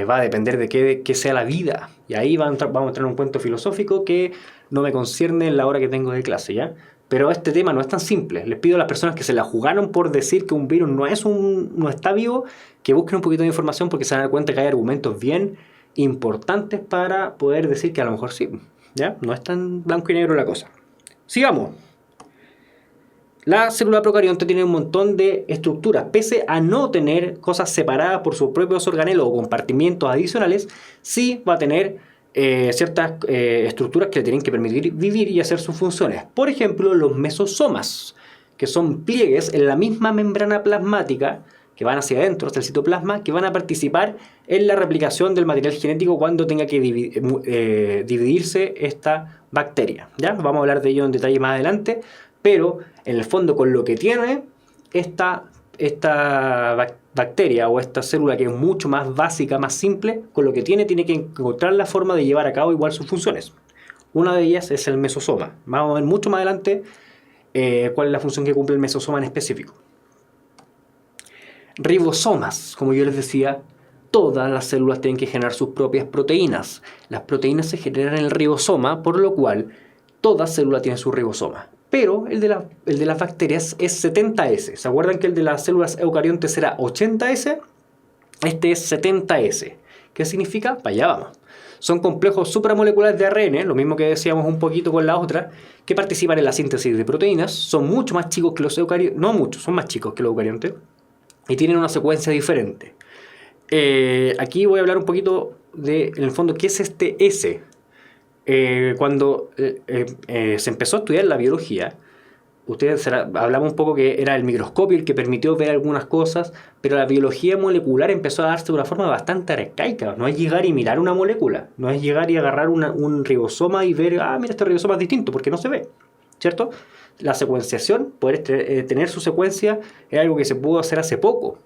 va a depender de qué sea la vida. Y ahí vamos a entrar en un cuento filosófico que no me concierne en la hora que tengo de clase, ¿ya? Pero este tema no es tan simple. Les pido a las personas que se la jugaron por decir que un virus no está vivo, que busquen un poquito de información porque se van a dar cuenta que hay argumentos bien importantes para poder decir que a lo mejor sí, ¿ya? No es tan blanco y negro la cosa. Sigamos. La célula procarionte tiene un montón de estructuras. Pese a no tener cosas separadas por sus propios organelos o compartimientos adicionales, sí va a tener ciertas estructuras que le tienen que permitir vivir y hacer sus funciones. Por ejemplo, los mesosomas, que son pliegues en la misma membrana plasmática que van hacia adentro, hasta el citoplasma, que van a participar en la replicación del material genético cuando tenga que dividirse esta bacteria, ¿ya? Vamos a hablar de ello en detalle más adelante, pero en el fondo con lo que tiene esta bacteria o esta célula, que es mucho más básica, más simple, con lo que tiene que encontrar la forma de llevar a cabo igual sus funciones. Una de ellas es el mesosoma. Vamos a ver mucho más adelante cuál es la función que cumple el mesosoma en específico. Ribosomas, como yo les decía, todas las células tienen que generar sus propias proteínas. Las proteínas se generan en el ribosoma, por lo cual toda célula tiene su ribosoma. Pero el de las bacterias es 70S. ¿Se acuerdan que el de las células eucariontes era 80S? Este es 70S. ¿Qué significa? Para allá vamos. Son complejos supramoleculares de ARN, lo mismo que decíamos un poquito con la otra, que participan en la síntesis de proteínas. Son mucho más chicos que los eucariontes. No mucho, son más chicos que los eucariontes. Y tienen una secuencia diferente. Aquí voy a hablar un poquito de, en el fondo, ¿qué es este S? Cuando se empezó a estudiar la biología, hablamos un poco que era el microscopio el que permitió ver algunas cosas, pero la biología molecular empezó a darse de una forma bastante arcaica. No es llegar y mirar una molécula, no es llegar y agarrar un ribosoma y ver, mira, este ribosoma es distinto, porque no se ve, ¿cierto? La secuenciación, poder tener su secuencia, es algo que se pudo hacer hace poco.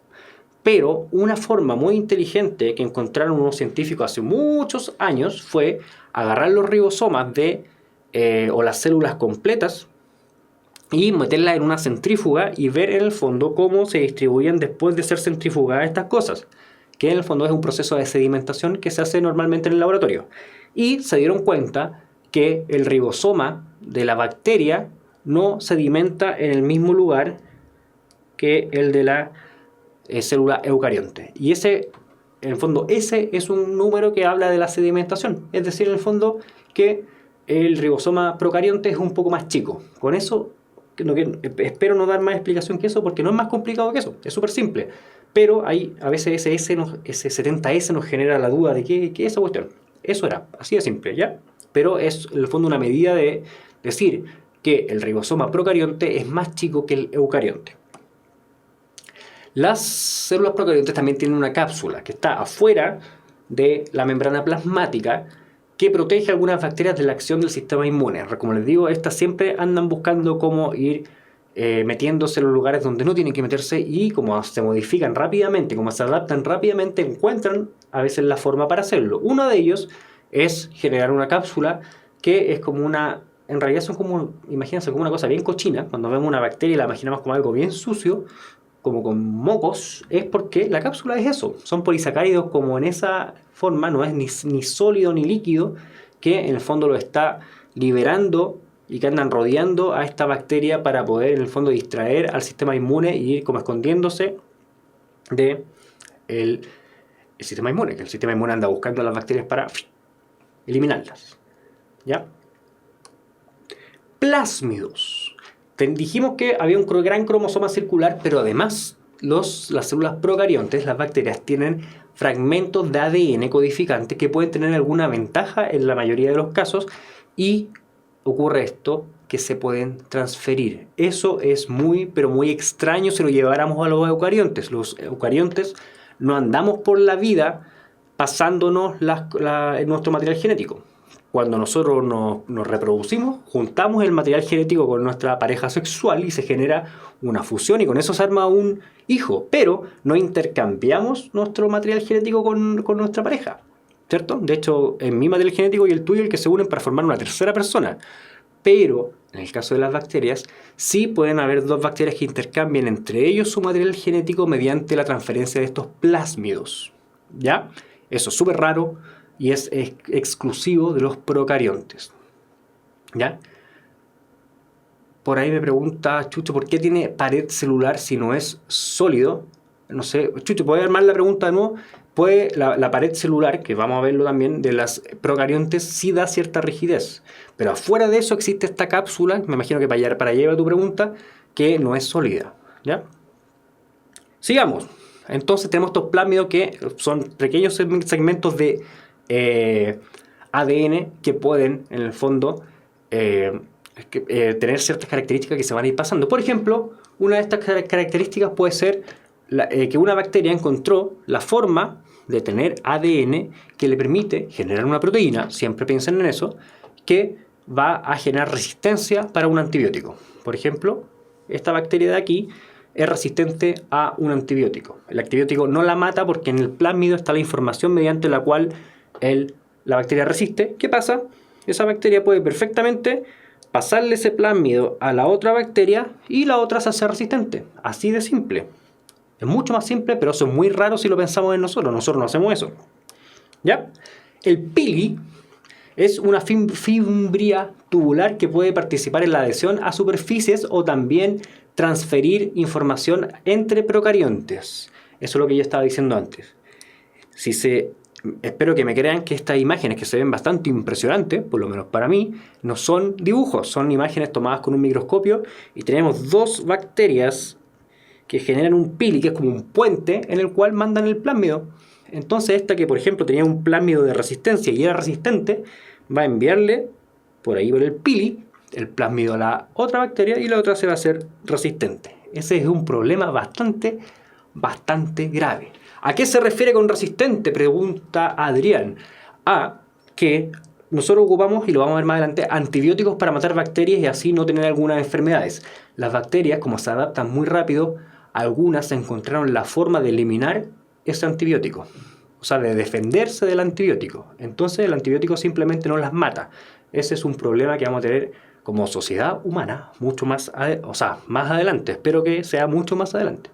Pero una forma muy inteligente que encontraron unos científicos hace muchos años fue agarrar los ribosomas o las células completas y meterlas en una centrífuga y ver en el fondo cómo se distribuyen después de ser centrifugadas estas cosas, que en el fondo es un proceso de sedimentación que se hace normalmente en el laboratorio. Y se dieron cuenta que el ribosoma de la bacteria no sedimenta en el mismo lugar que el de la célula eucarionte. Y en el fondo, ese es un número que habla de la sedimentación. Es decir, en el fondo, que el ribosoma procarionte es un poco más chico. Con eso, espero no dar más explicación que eso, porque no es más complicado que eso. Es súper simple. Pero a veces ese 70S nos genera la duda de qué es esa cuestión. Eso era, así de simple, ¿ya? Pero es, en el fondo, una medida de decir que el ribosoma procarionte es más chico que el eucarionte. Las células procariontes también tienen una cápsula que está afuera de la membrana plasmática que protege a algunas bacterias de la acción del sistema inmune. Como les digo, estas siempre andan buscando cómo ir metiéndose en los lugares donde no tienen que meterse, y como se modifican rápidamente, como se adaptan rápidamente, encuentran a veces la forma para hacerlo. Uno de ellos es generar una cápsula que es como en realidad son como, imagínense, como una cosa bien cochina. Cuando vemos una bacteria y la imaginamos como algo bien sucio, como con mocos, es porque la cápsula es eso. Son polisacáridos como en esa forma, no es ni sólido ni líquido, que en el fondo lo está liberando y que andan rodeando a esta bacteria para poder en el fondo distraer al sistema inmune y ir como escondiéndose de el sistema inmune, que el sistema inmune anda buscando a las bacterias para eliminarlas. ¿Ya? Plásmidos. Dijimos que había un gran cromosoma circular, pero además las células procariontes, las bacterias, tienen fragmentos de ADN codificante que pueden tener alguna ventaja en la mayoría de los casos, y ocurre esto, que se pueden transferir. Eso es pero muy extraño si lo lleváramos a los eucariontes. Los eucariontes no andamos por la vida pasándonos nuestro material genético. Cuando nosotros nos reproducimos, juntamos el material genético con nuestra pareja sexual y se genera una fusión, y con eso se arma un hijo. Pero no intercambiamos nuestro material genético con nuestra pareja, ¿cierto? De hecho, es mi material genético y el tuyo el que se unen para formar una tercera persona. Pero en el caso de las bacterias, sí pueden haber dos bacterias que intercambien entre ellos su material genético mediante la transferencia de estos plásmidos. ¿Ya? Eso es súper raro y es exclusivo de los procariontes. ¿Ya? Por ahí me pregunta Chucho, ¿por qué tiene pared celular si no es sólido? No sé, Chucho, ¿puede armar la pregunta de nuevo? La pared celular, que vamos a verlo también, de las procariontes sí da cierta rigidez. Pero afuera de eso existe esta cápsula, me imagino que para llevar tu pregunta, que no es sólida. ¿Ya? Sigamos. Entonces tenemos estos plásmidos que son pequeños segmentos de ADN que pueden, en el fondo, tener ciertas características que se van a ir pasando. Por ejemplo, una de estas características puede ser que una bacteria encontró la forma de tener ADN que le permite generar una proteína, siempre piensen en eso, que va a generar resistencia para un antibiótico. Por ejemplo, esta bacteria de aquí es resistente a un antibiótico. El antibiótico no la mata porque en el plásmido está la información mediante la cual la bacteria resiste. ¿Qué pasa? Esa bacteria puede perfectamente pasarle ese plásmido a la otra bacteria y la otra se hace resistente. Así de simple. Es mucho más simple, pero eso es muy raro si lo pensamos en nosotros. Nosotros no hacemos eso. ¿Ya? El pili es una fimbria tubular que puede participar en la adhesión a superficies o también transferir información entre procariontes. Eso es lo que yo estaba diciendo antes. Espero que me crean que estas imágenes, que se ven bastante impresionantes, por lo menos para mí, no son dibujos, son imágenes tomadas con un microscopio, y tenemos dos bacterias que generan un pili, que es como un puente en el cual mandan el plásmido. Entonces esta, que por ejemplo tenía un plásmido de resistencia y era resistente, va a enviarle por ahí por el pili el plásmido a la otra bacteria y la otra se va a hacer resistente. Ese es un problema bastante grave. ¿A qué se refiere con resistente? Pregunta Adrián. A que nosotros ocupamos, y lo vamos a ver más adelante, antibióticos para matar bacterias y así no tener algunas enfermedades. Las bacterias, como se adaptan muy rápido, algunas encontraron la forma de eliminar ese antibiótico. O sea, de defenderse del antibiótico. Entonces el antibiótico simplemente no las mata. Ese es un problema que vamos a tener como sociedad humana mucho más adelante. Espero que sea mucho más adelante.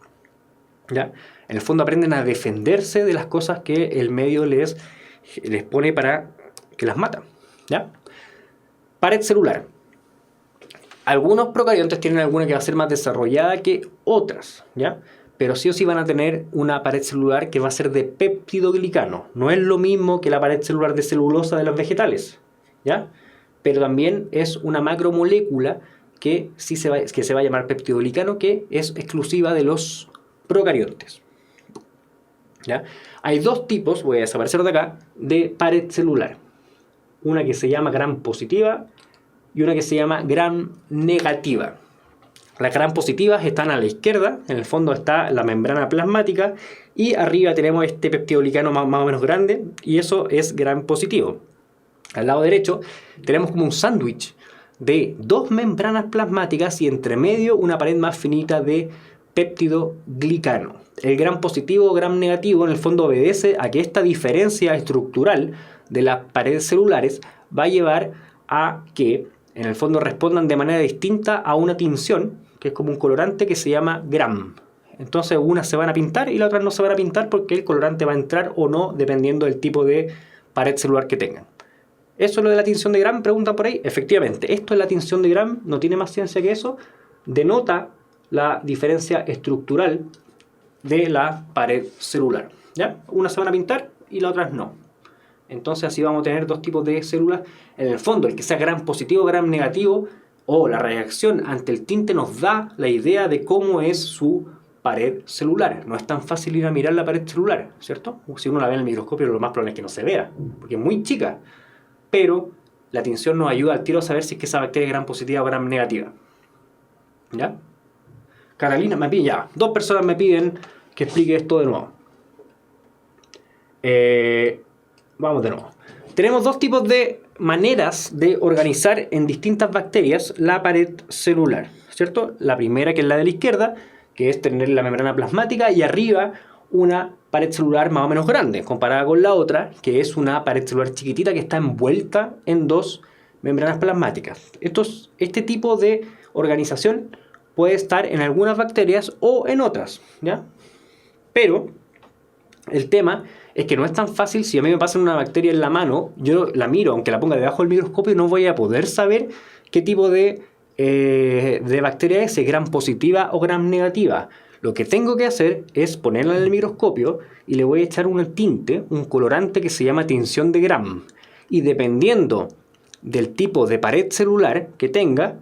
¿Ya? En el fondo aprenden a defenderse de las cosas que el medio les pone para que las mata. ¿Ya? Pared celular. Algunos procariontes tienen alguna que va a ser más desarrollada que otras, ¿ya? Pero sí o sí van a tener una pared celular que va a ser de peptidoglicano. No es lo mismo que la pared celular de celulosa de los vegetales, ¿ya? Pero también es una macromolécula que se va a llamar peptidoglicano, que es exclusiva de los procariontes, ¿ya? Hay dos tipos, voy a desaparecer de acá, de pared celular. Una que se llama gram positiva y una que se llama gram negativa. Las gram positivas están a la izquierda, en el fondo está la membrana plasmática y arriba tenemos este peptidoglicano más o menos grande y eso es gram positivo. Al lado derecho tenemos como un sándwich de dos membranas plasmáticas y entre medio una pared más finita de peptidoglicano. El gram positivo o gram negativo en el fondo obedece a que esta diferencia estructural de las paredes celulares va a llevar a que en el fondo respondan de manera distinta a una tinción, que es como un colorante que se llama gram. Entonces unas se van a pintar y las otras no se van a pintar porque el colorante va a entrar o no dependiendo del tipo de pared celular que tengan. ¿Eso es lo de la tinción de gram? Preguntan por ahí. Efectivamente, esto es la tinción de gram, no tiene más ciencia que eso. Denota la diferencia estructural de la pared celular, ¿ya? Unas se van a pintar y las otras no. Entonces así vamos a tener dos tipos de células. En el fondo, el que sea gram positivo o gram negativo, o la reacción ante el tinte nos da la idea de cómo es su pared celular. No es tan fácil ir a mirar la pared celular, ¿cierto? Si uno la ve en el microscopio, lo más probable es que no se vea, porque es muy chica. Pero la tinción nos ayuda al tiro a saber si es que esa bacteria es gram positiva o gram negativa. ¿Ya? Carolina me pide, ya, dos personas me piden que explique esto de nuevo. Vamos de nuevo. Tenemos dos tipos de maneras de organizar en distintas bacterias la pared celular, ¿cierto? La primera, que es la de la izquierda, que es tener la membrana plasmática y arriba una pared celular más o menos grande, comparada con la otra, que es una pared celular chiquitita que está envuelta en dos membranas plasmáticas. Este tipo de organización puede estar en algunas bacterias o en otras, ¿ya? Pero el tema es que no es tan fácil. Si a mí me pasa una bacteria en la mano, yo la miro, aunque la ponga debajo del microscopio, no voy a poder saber qué tipo de bacteria es, gram positiva o gram negativa. Lo que tengo que hacer es ponerla en el microscopio y le voy a echar un tinte, un colorante que se llama tinción de gram. Y dependiendo del tipo de pared celular que tenga,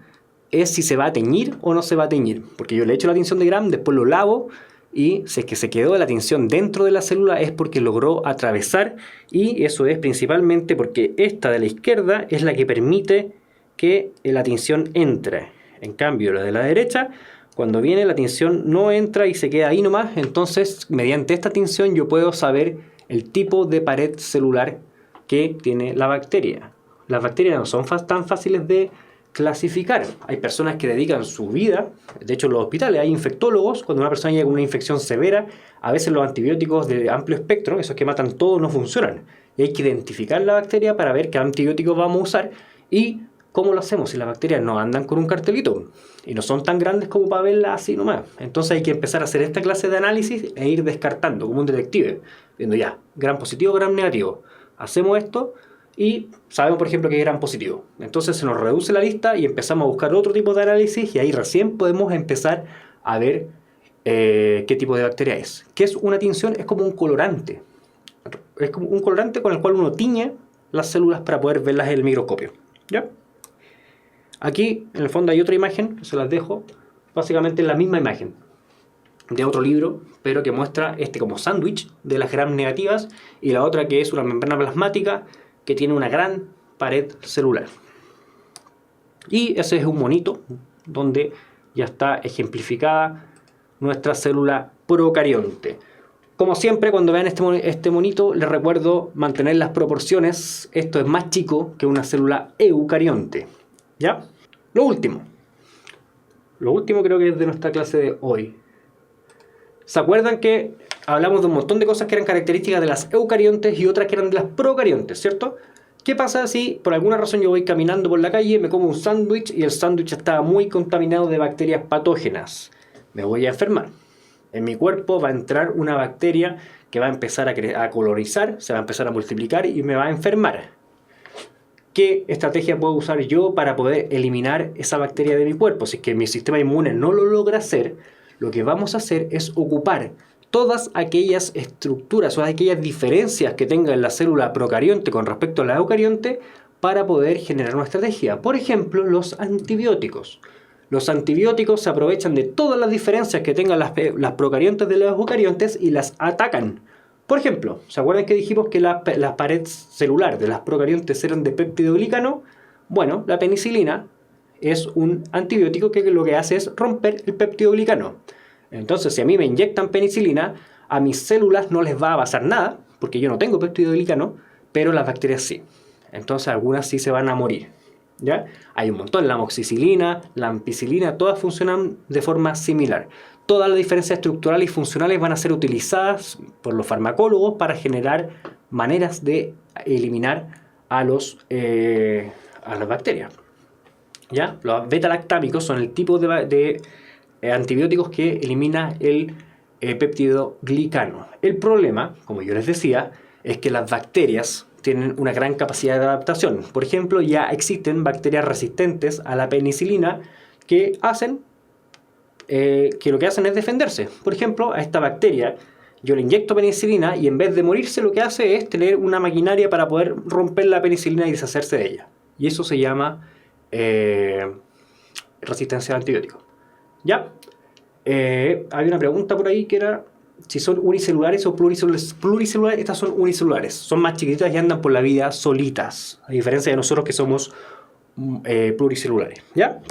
es si se va a teñir o no se va a teñir. Porque yo le echo la tinción de gram, después lo lavo, y si es que se quedó la tinción dentro de la célula es porque logró atravesar, y eso es principalmente porque esta de la izquierda es la que permite que la tinción entre. En cambio, la de la derecha, cuando viene la tinción no entra y se queda ahí nomás. Entonces, mediante esta tinción yo puedo saber el tipo de pared celular que tiene la bacteria. Las bacterias no son tan fáciles de clasificar. Hay personas que dedican su vida, de hecho en los hospitales hay infectólogos. Cuando una persona llega con una infección severa, a veces los antibióticos de amplio espectro, esos que matan todo, no funcionan. Y hay que identificar la bacteria para ver qué antibióticos vamos a usar. ¿Y cómo lo hacemos? Si las bacterias no andan con un cartelito y no son tan grandes como para verlas así nomás. Entonces hay que empezar a hacer esta clase de análisis e ir descartando como un detective, viendo ya, gram positivo, gram negativo. Hacemos esto y sabemos, por ejemplo, que es gram positivo. Entonces se nos reduce la lista y empezamos a buscar otro tipo de análisis y ahí recién podemos empezar a ver qué tipo de bacteria es. ¿Qué es una tinción? Es como un colorante. Es como un colorante con el cual uno tiñe las células para poder verlas en el microscopio. ¿Ya? Aquí, en el fondo, hay otra imagen que se las dejo. Básicamente la misma imagen de otro libro, pero que muestra este como sándwich de las gram negativas y la otra que es una membrana plasmática que tiene una gran pared celular. Y ese es un monito donde ya está ejemplificada nuestra célula procarionte. Como siempre, cuando vean este monito, les recuerdo mantener las proporciones. Esto es más chico que una célula eucarionte. ¿Ya? Lo último creo que es de nuestra clase de hoy. ¿Se acuerdan que hablamos de un montón de cosas que eran características de las eucariontes y otras que eran de las procariontes, ¿cierto? ¿Qué pasa si por alguna razón yo voy caminando por la calle, me como un sándwich y el sándwich está muy contaminado de bacterias patógenas? Me voy a enfermar. En mi cuerpo va a entrar una bacteria que va a empezar a colonizar, se va a empezar a multiplicar y me va a enfermar. ¿Qué estrategia puedo usar yo para poder eliminar esa bacteria de mi cuerpo? Si es que mi sistema inmune no lo logra hacer, lo que vamos a hacer es ocupar todas aquellas estructuras o aquellas diferencias que tenga en la célula procarionte con respecto a la eucarionte para poder generar una estrategia. Por ejemplo, los antibióticos. Los antibióticos se aprovechan de todas las diferencias que tengan las procariontes de las eucariontes y las atacan. Por ejemplo, ¿se acuerdan que dijimos que la pared celular de las procariontes eran de peptidoglicano? Bueno, la penicilina es un antibiótico que lo que hace es romper el peptidoglicano. Entonces, si a mí me inyectan penicilina, a mis células no les va a pasar nada, porque yo no tengo peptidoglicano, pero las bacterias sí. Entonces, algunas sí se van a morir. ¿Ya? Hay un montón, la amoxicilina, la ampicilina, todas funcionan de forma similar. Todas las diferencias estructurales y funcionales van a ser utilizadas por los farmacólogos para generar maneras de eliminar a las bacterias. ¿Ya? Los beta-lactámicos son el tipo de antibióticos que elimina el peptidoglicano. El problema, como yo les decía, es que las bacterias tienen una gran capacidad de adaptación. Por ejemplo, ya existen bacterias resistentes a la penicilina que lo que hacen es defenderse. Por ejemplo, a esta bacteria yo le inyecto penicilina y en vez de morirse lo que hace es tener una maquinaria para poder romper la penicilina y deshacerse de ella. Y eso se llama resistencia al antibiótico. ¿Ya? Hay una pregunta por ahí que era si son unicelulares o pluricelulares. Estas son unicelulares. Son más chiquititas y andan por la vida solitas. A diferencia de nosotros que somos pluricelulares. ¿Ya?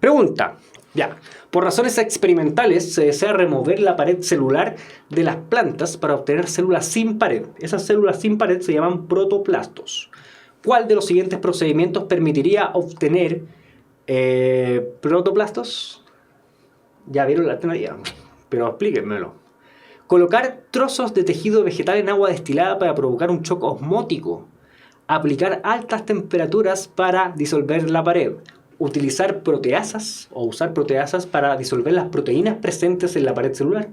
Pregunta. Ya. Por razones experimentales se desea remover la pared celular de las plantas para obtener células sin pared. Esas células sin pared se llaman protoplastos. ¿Cuál de los siguientes procedimientos permitiría obtener protoplastos? Ya vieron la alternativa, pero explíquenmelo. Colocar trozos de tejido vegetal en agua destilada para provocar un shock osmótico. Aplicar altas temperaturas para disolver la pared. Utilizar proteasas o usar proteasas para disolver las proteínas presentes en la pared celular.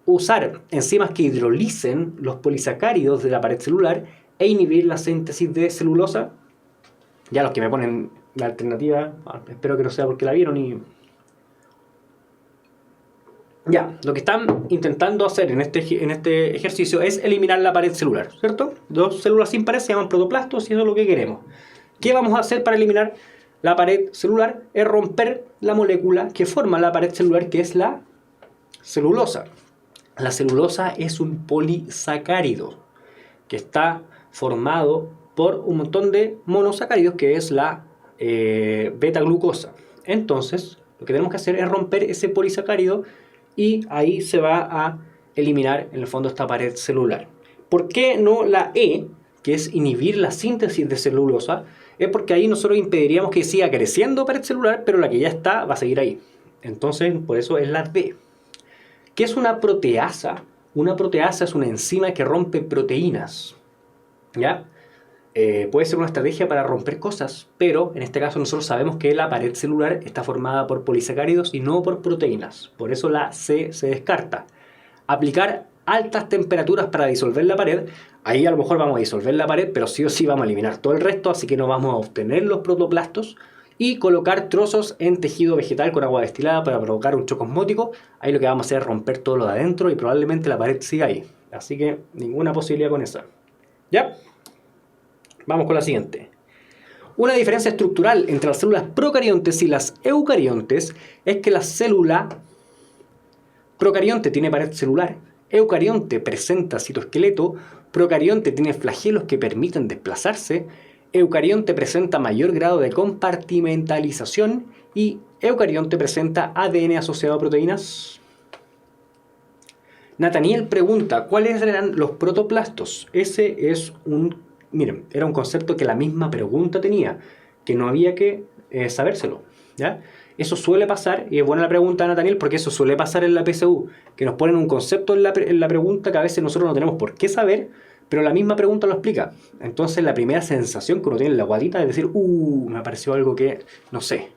Usar enzimas que hidrolicen los polisacáridos de la pared celular e inhibir la síntesis de celulosa. Ya los que me ponen la alternativa, espero que no sea porque la vieron y... Ya, lo que están intentando hacer en este ejercicio es eliminar la pared celular, ¿cierto? Dos células sin pared se llaman protoplastos y eso es lo que queremos. ¿Qué vamos a hacer para eliminar la pared celular? Es romper la molécula que forma la pared celular, que es la celulosa. La celulosa es un polisacárido que está formado por un montón de monosacáridos, que es la beta-glucosa. Entonces, lo que tenemos que hacer es romper ese polisacárido y ahí se va a eliminar en el fondo esta pared celular. ¿Por qué no la E, que es inhibir la síntesis de celulosa? Es porque ahí nosotros impediríamos que siga creciendo pared celular, pero la que ya está va a seguir ahí. Entonces, por eso es la D. ¿Qué es una proteasa? Una proteasa es una enzima que rompe proteínas. ¿Ya? Puede ser una estrategia para romper cosas, pero en este caso nosotros sabemos que la pared celular está formada por polisacáridos y no por proteínas. Por eso la C se descarta. Aplicar altas temperaturas para disolver la pared. Ahí a lo mejor vamos a disolver la pared, pero sí o sí vamos a eliminar todo el resto, así que no vamos a obtener los protoplastos. Y colocar trozos en tejido vegetal con agua destilada para provocar un shock osmótico. Ahí lo que vamos a hacer es romper todo lo de adentro y probablemente la pared siga ahí. Así que ninguna posibilidad con esa. ¿Ya? Vamos con la siguiente. Una diferencia estructural entre las células procariontes y las eucariontes es que la célula procarionte tiene pared celular, eucarionte presenta citoesqueleto, procarionte tiene flagelos que permiten desplazarse, eucarionte presenta mayor grado de compartimentalización y eucarionte presenta ADN asociado a proteínas. Nathaniel pregunta, ¿cuáles eran los protoplastos? Ese es miren, era un concepto que la misma pregunta tenía, que no había que sabérselo, ¿ya? Eso suele pasar, y es buena la pregunta de Nathaniel porque eso suele pasar en la PSU, que nos ponen un concepto en la pregunta que a veces nosotros no tenemos por qué saber, pero la misma pregunta lo explica. Entonces la primera sensación que uno tiene en la guatita es decir, me apareció algo que no sé.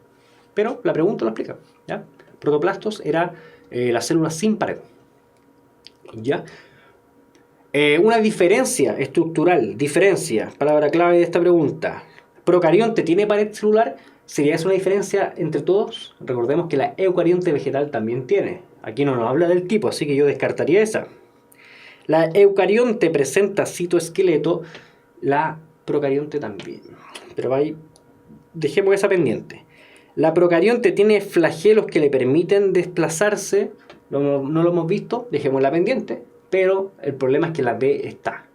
Pero la pregunta lo explica, ¿ya? Protoplastos era la célula sin pared, ¿ya? Una diferencia estructural, palabra clave de esta pregunta. ¿Procarionte tiene pared celular? ¿Sería esa una diferencia entre todos? Recordemos que la eucarionte vegetal también tiene. Aquí no nos habla del tipo, así que yo descartaría esa. La eucarionte presenta citoesqueleto, la procarionte también. Pero ahí dejemos esa pendiente. La procarionte tiene flagelos que le permiten desplazarse. No lo hemos visto, dejémosla pendiente. Pero el problema es que la D está.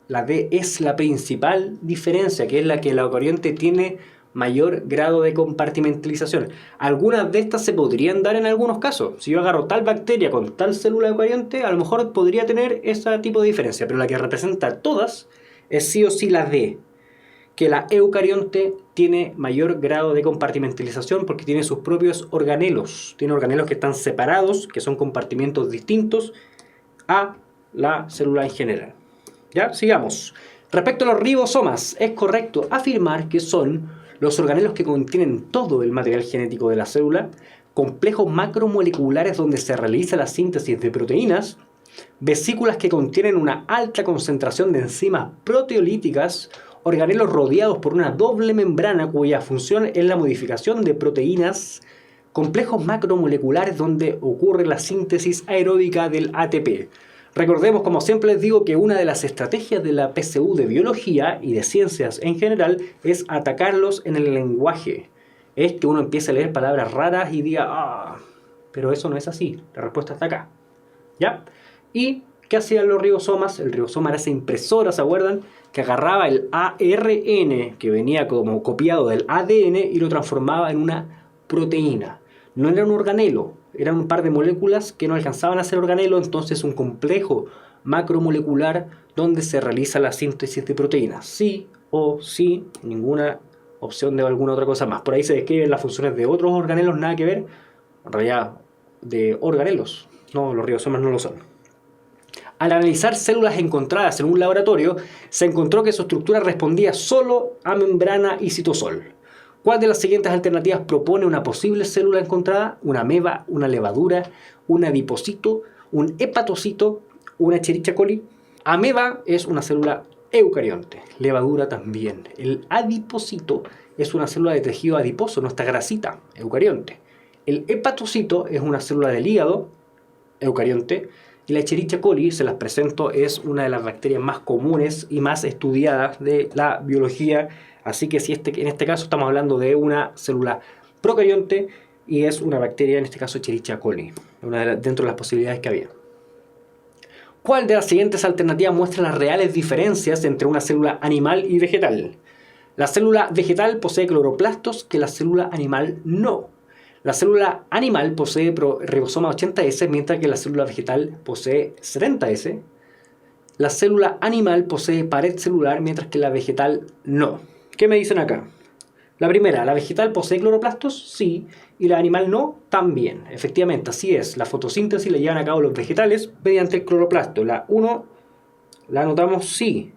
La D es la principal diferencia, que es la que la eucarionte tiene mayor grado de compartimentalización. Algunas de estas se podrían dar en algunos casos. Si yo agarro tal bacteria con tal célula eucarionte, a lo mejor podría tener ese tipo de diferencia. Pero la que representa todas es sí o sí la D, que la eucarionte tiene mayor grado de compartimentalización porque tiene sus propios organelos. Tiene organelos que están separados, que son compartimentos distintos a la célula en general. ¿Ya? Sigamos. Respecto a los ribosomas, es correcto afirmar que son los organelos que contienen todo el material genético de la célula, complejos macromoleculares donde se realiza la síntesis de proteínas, vesículas que contienen una alta concentración de enzimas proteolíticas, organelos rodeados por una doble membrana cuya función es la modificación de proteínas, complejos macromoleculares donde ocurre la síntesis aeróbica del ATP. Recordemos, como siempre les digo, que una de las estrategias de la PSU de biología y de ciencias en general es atacarlos en el lenguaje. Es que uno empiece a leer palabras raras y diga, pero eso no es así, la respuesta está acá. ¿Ya? ¿Y qué hacían los ribosomas? El ribosoma era esa impresora, ¿se acuerdan? Que agarraba el ARN, que venía como copiado del ADN, y lo transformaba en una proteína. No era un organelo, eran un par de moléculas que no alcanzaban a ser organelo, entonces un complejo macromolecular donde se realiza la síntesis de proteínas. Sí o sí, ninguna opción de alguna otra cosa más. Por ahí se describen las funciones de otros organelos, nada que ver, en realidad de organelos. No, los ribosomas no lo son. Al analizar células encontradas en un laboratorio, se encontró que su estructura respondía solo a membrana y citosol. ¿Cuál de las siguientes alternativas propone una posible célula encontrada? ¿Una ameba, una levadura, un adipocito, un hepatocito, una Escherichia coli? Ameba es una célula eucarionte, levadura también. El adipocito es una célula de tejido adiposo, nuestra grasita, eucarionte. El hepatocito es una célula del hígado, eucarionte. Y la Escherichia coli, se las presento, es una de las bacterias más comunes y más estudiadas de la biología. Así que en este caso estamos hablando de una célula procarionte y es una bacteria, en este caso Escherichia coli, dentro de las posibilidades que había. ¿Cuál de las siguientes alternativas muestra las reales diferencias entre una célula animal y vegetal? La célula vegetal posee cloroplastos que la célula animal no. La célula animal posee ribosoma 80S, mientras que la célula vegetal posee 70S. La célula animal posee pared celular, mientras que la vegetal no. ¿Qué me dicen acá? La primera, ¿la vegetal posee cloroplastos? Sí. ¿Y la animal no? También. Efectivamente, así es. La fotosíntesis la llevan a cabo los vegetales mediante el cloroplasto. La 1 la anotamos sí.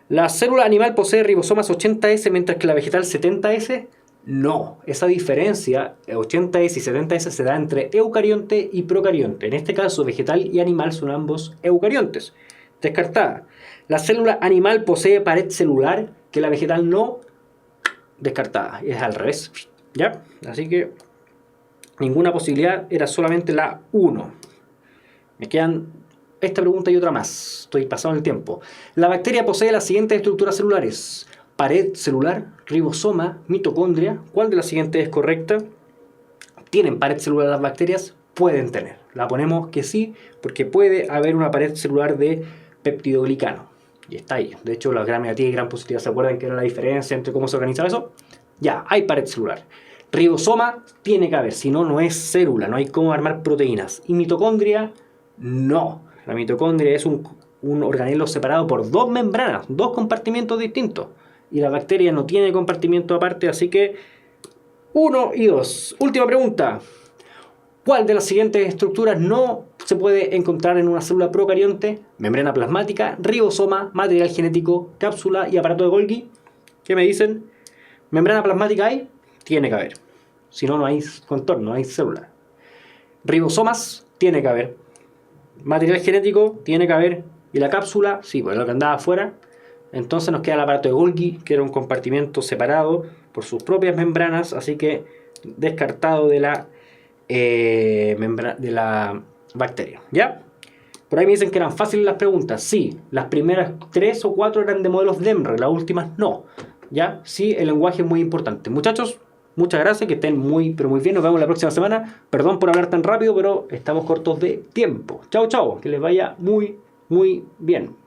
¿La célula animal posee ribosomas 80S, mientras que la vegetal 70S? No. Esa diferencia, 80S y 70S, se da entre eucarionte y procarionte. En este caso, vegetal y animal son ambos eucariontes. Descartada. ¿La célula animal posee pared celular que la vegetal no? Descartada. Es al revés. ¿Ya? Así que ninguna posibilidad, era solamente la 1. Me quedan esta pregunta y otra más. Estoy pasando el tiempo. La bacteria posee las siguientes estructuras celulares: pared celular, ribosoma, mitocondria. ¿Cuál de las siguientes es correcta? ¿Tienen pared celular las bacterias? Pueden tener. La ponemos que sí, porque puede haber una pared celular de peptidoglicano. Y está ahí. De hecho, la gram negativa y gram positiva, ¿se acuerdan que era la diferencia entre cómo se organizaba eso? Ya, hay pared celular. Ribosoma tiene que haber, si no, no es célula, no hay cómo armar proteínas. Y mitocondria, no. La mitocondria es un organelo separado por dos membranas, dos compartimientos distintos. Y la bacteria no tiene compartimento aparte, así que 1 y 2. Última pregunta. ¿Cuál de las siguientes estructuras no se puede encontrar en una célula procarionte? Membrana plasmática, ribosoma, material genético, cápsula y aparato de Golgi. ¿Qué me dicen? ¿Membrana plasmática hay? Tiene que haber. Si no, no hay contorno, no hay célula. Ribosomas, tiene que haber. Material genético, tiene que haber. Y la cápsula, sí, pues lo que andaba afuera. Entonces nos queda el aparato de Golgi, que era un compartimento separado por sus propias membranas, así que descartado de la bacteria. ¿Ya? Por ahí me dicen que eran fáciles las preguntas. Sí, las primeras 3 o 4 eran de modelos de EMRE, las últimas no. ¿Ya? Sí, el lenguaje es muy importante. Muchachos, muchas gracias, que estén muy, pero muy bien. Nos vemos la próxima semana. Perdón por hablar tan rápido, pero estamos cortos de tiempo. Chao, chao. Que les vaya muy, muy bien.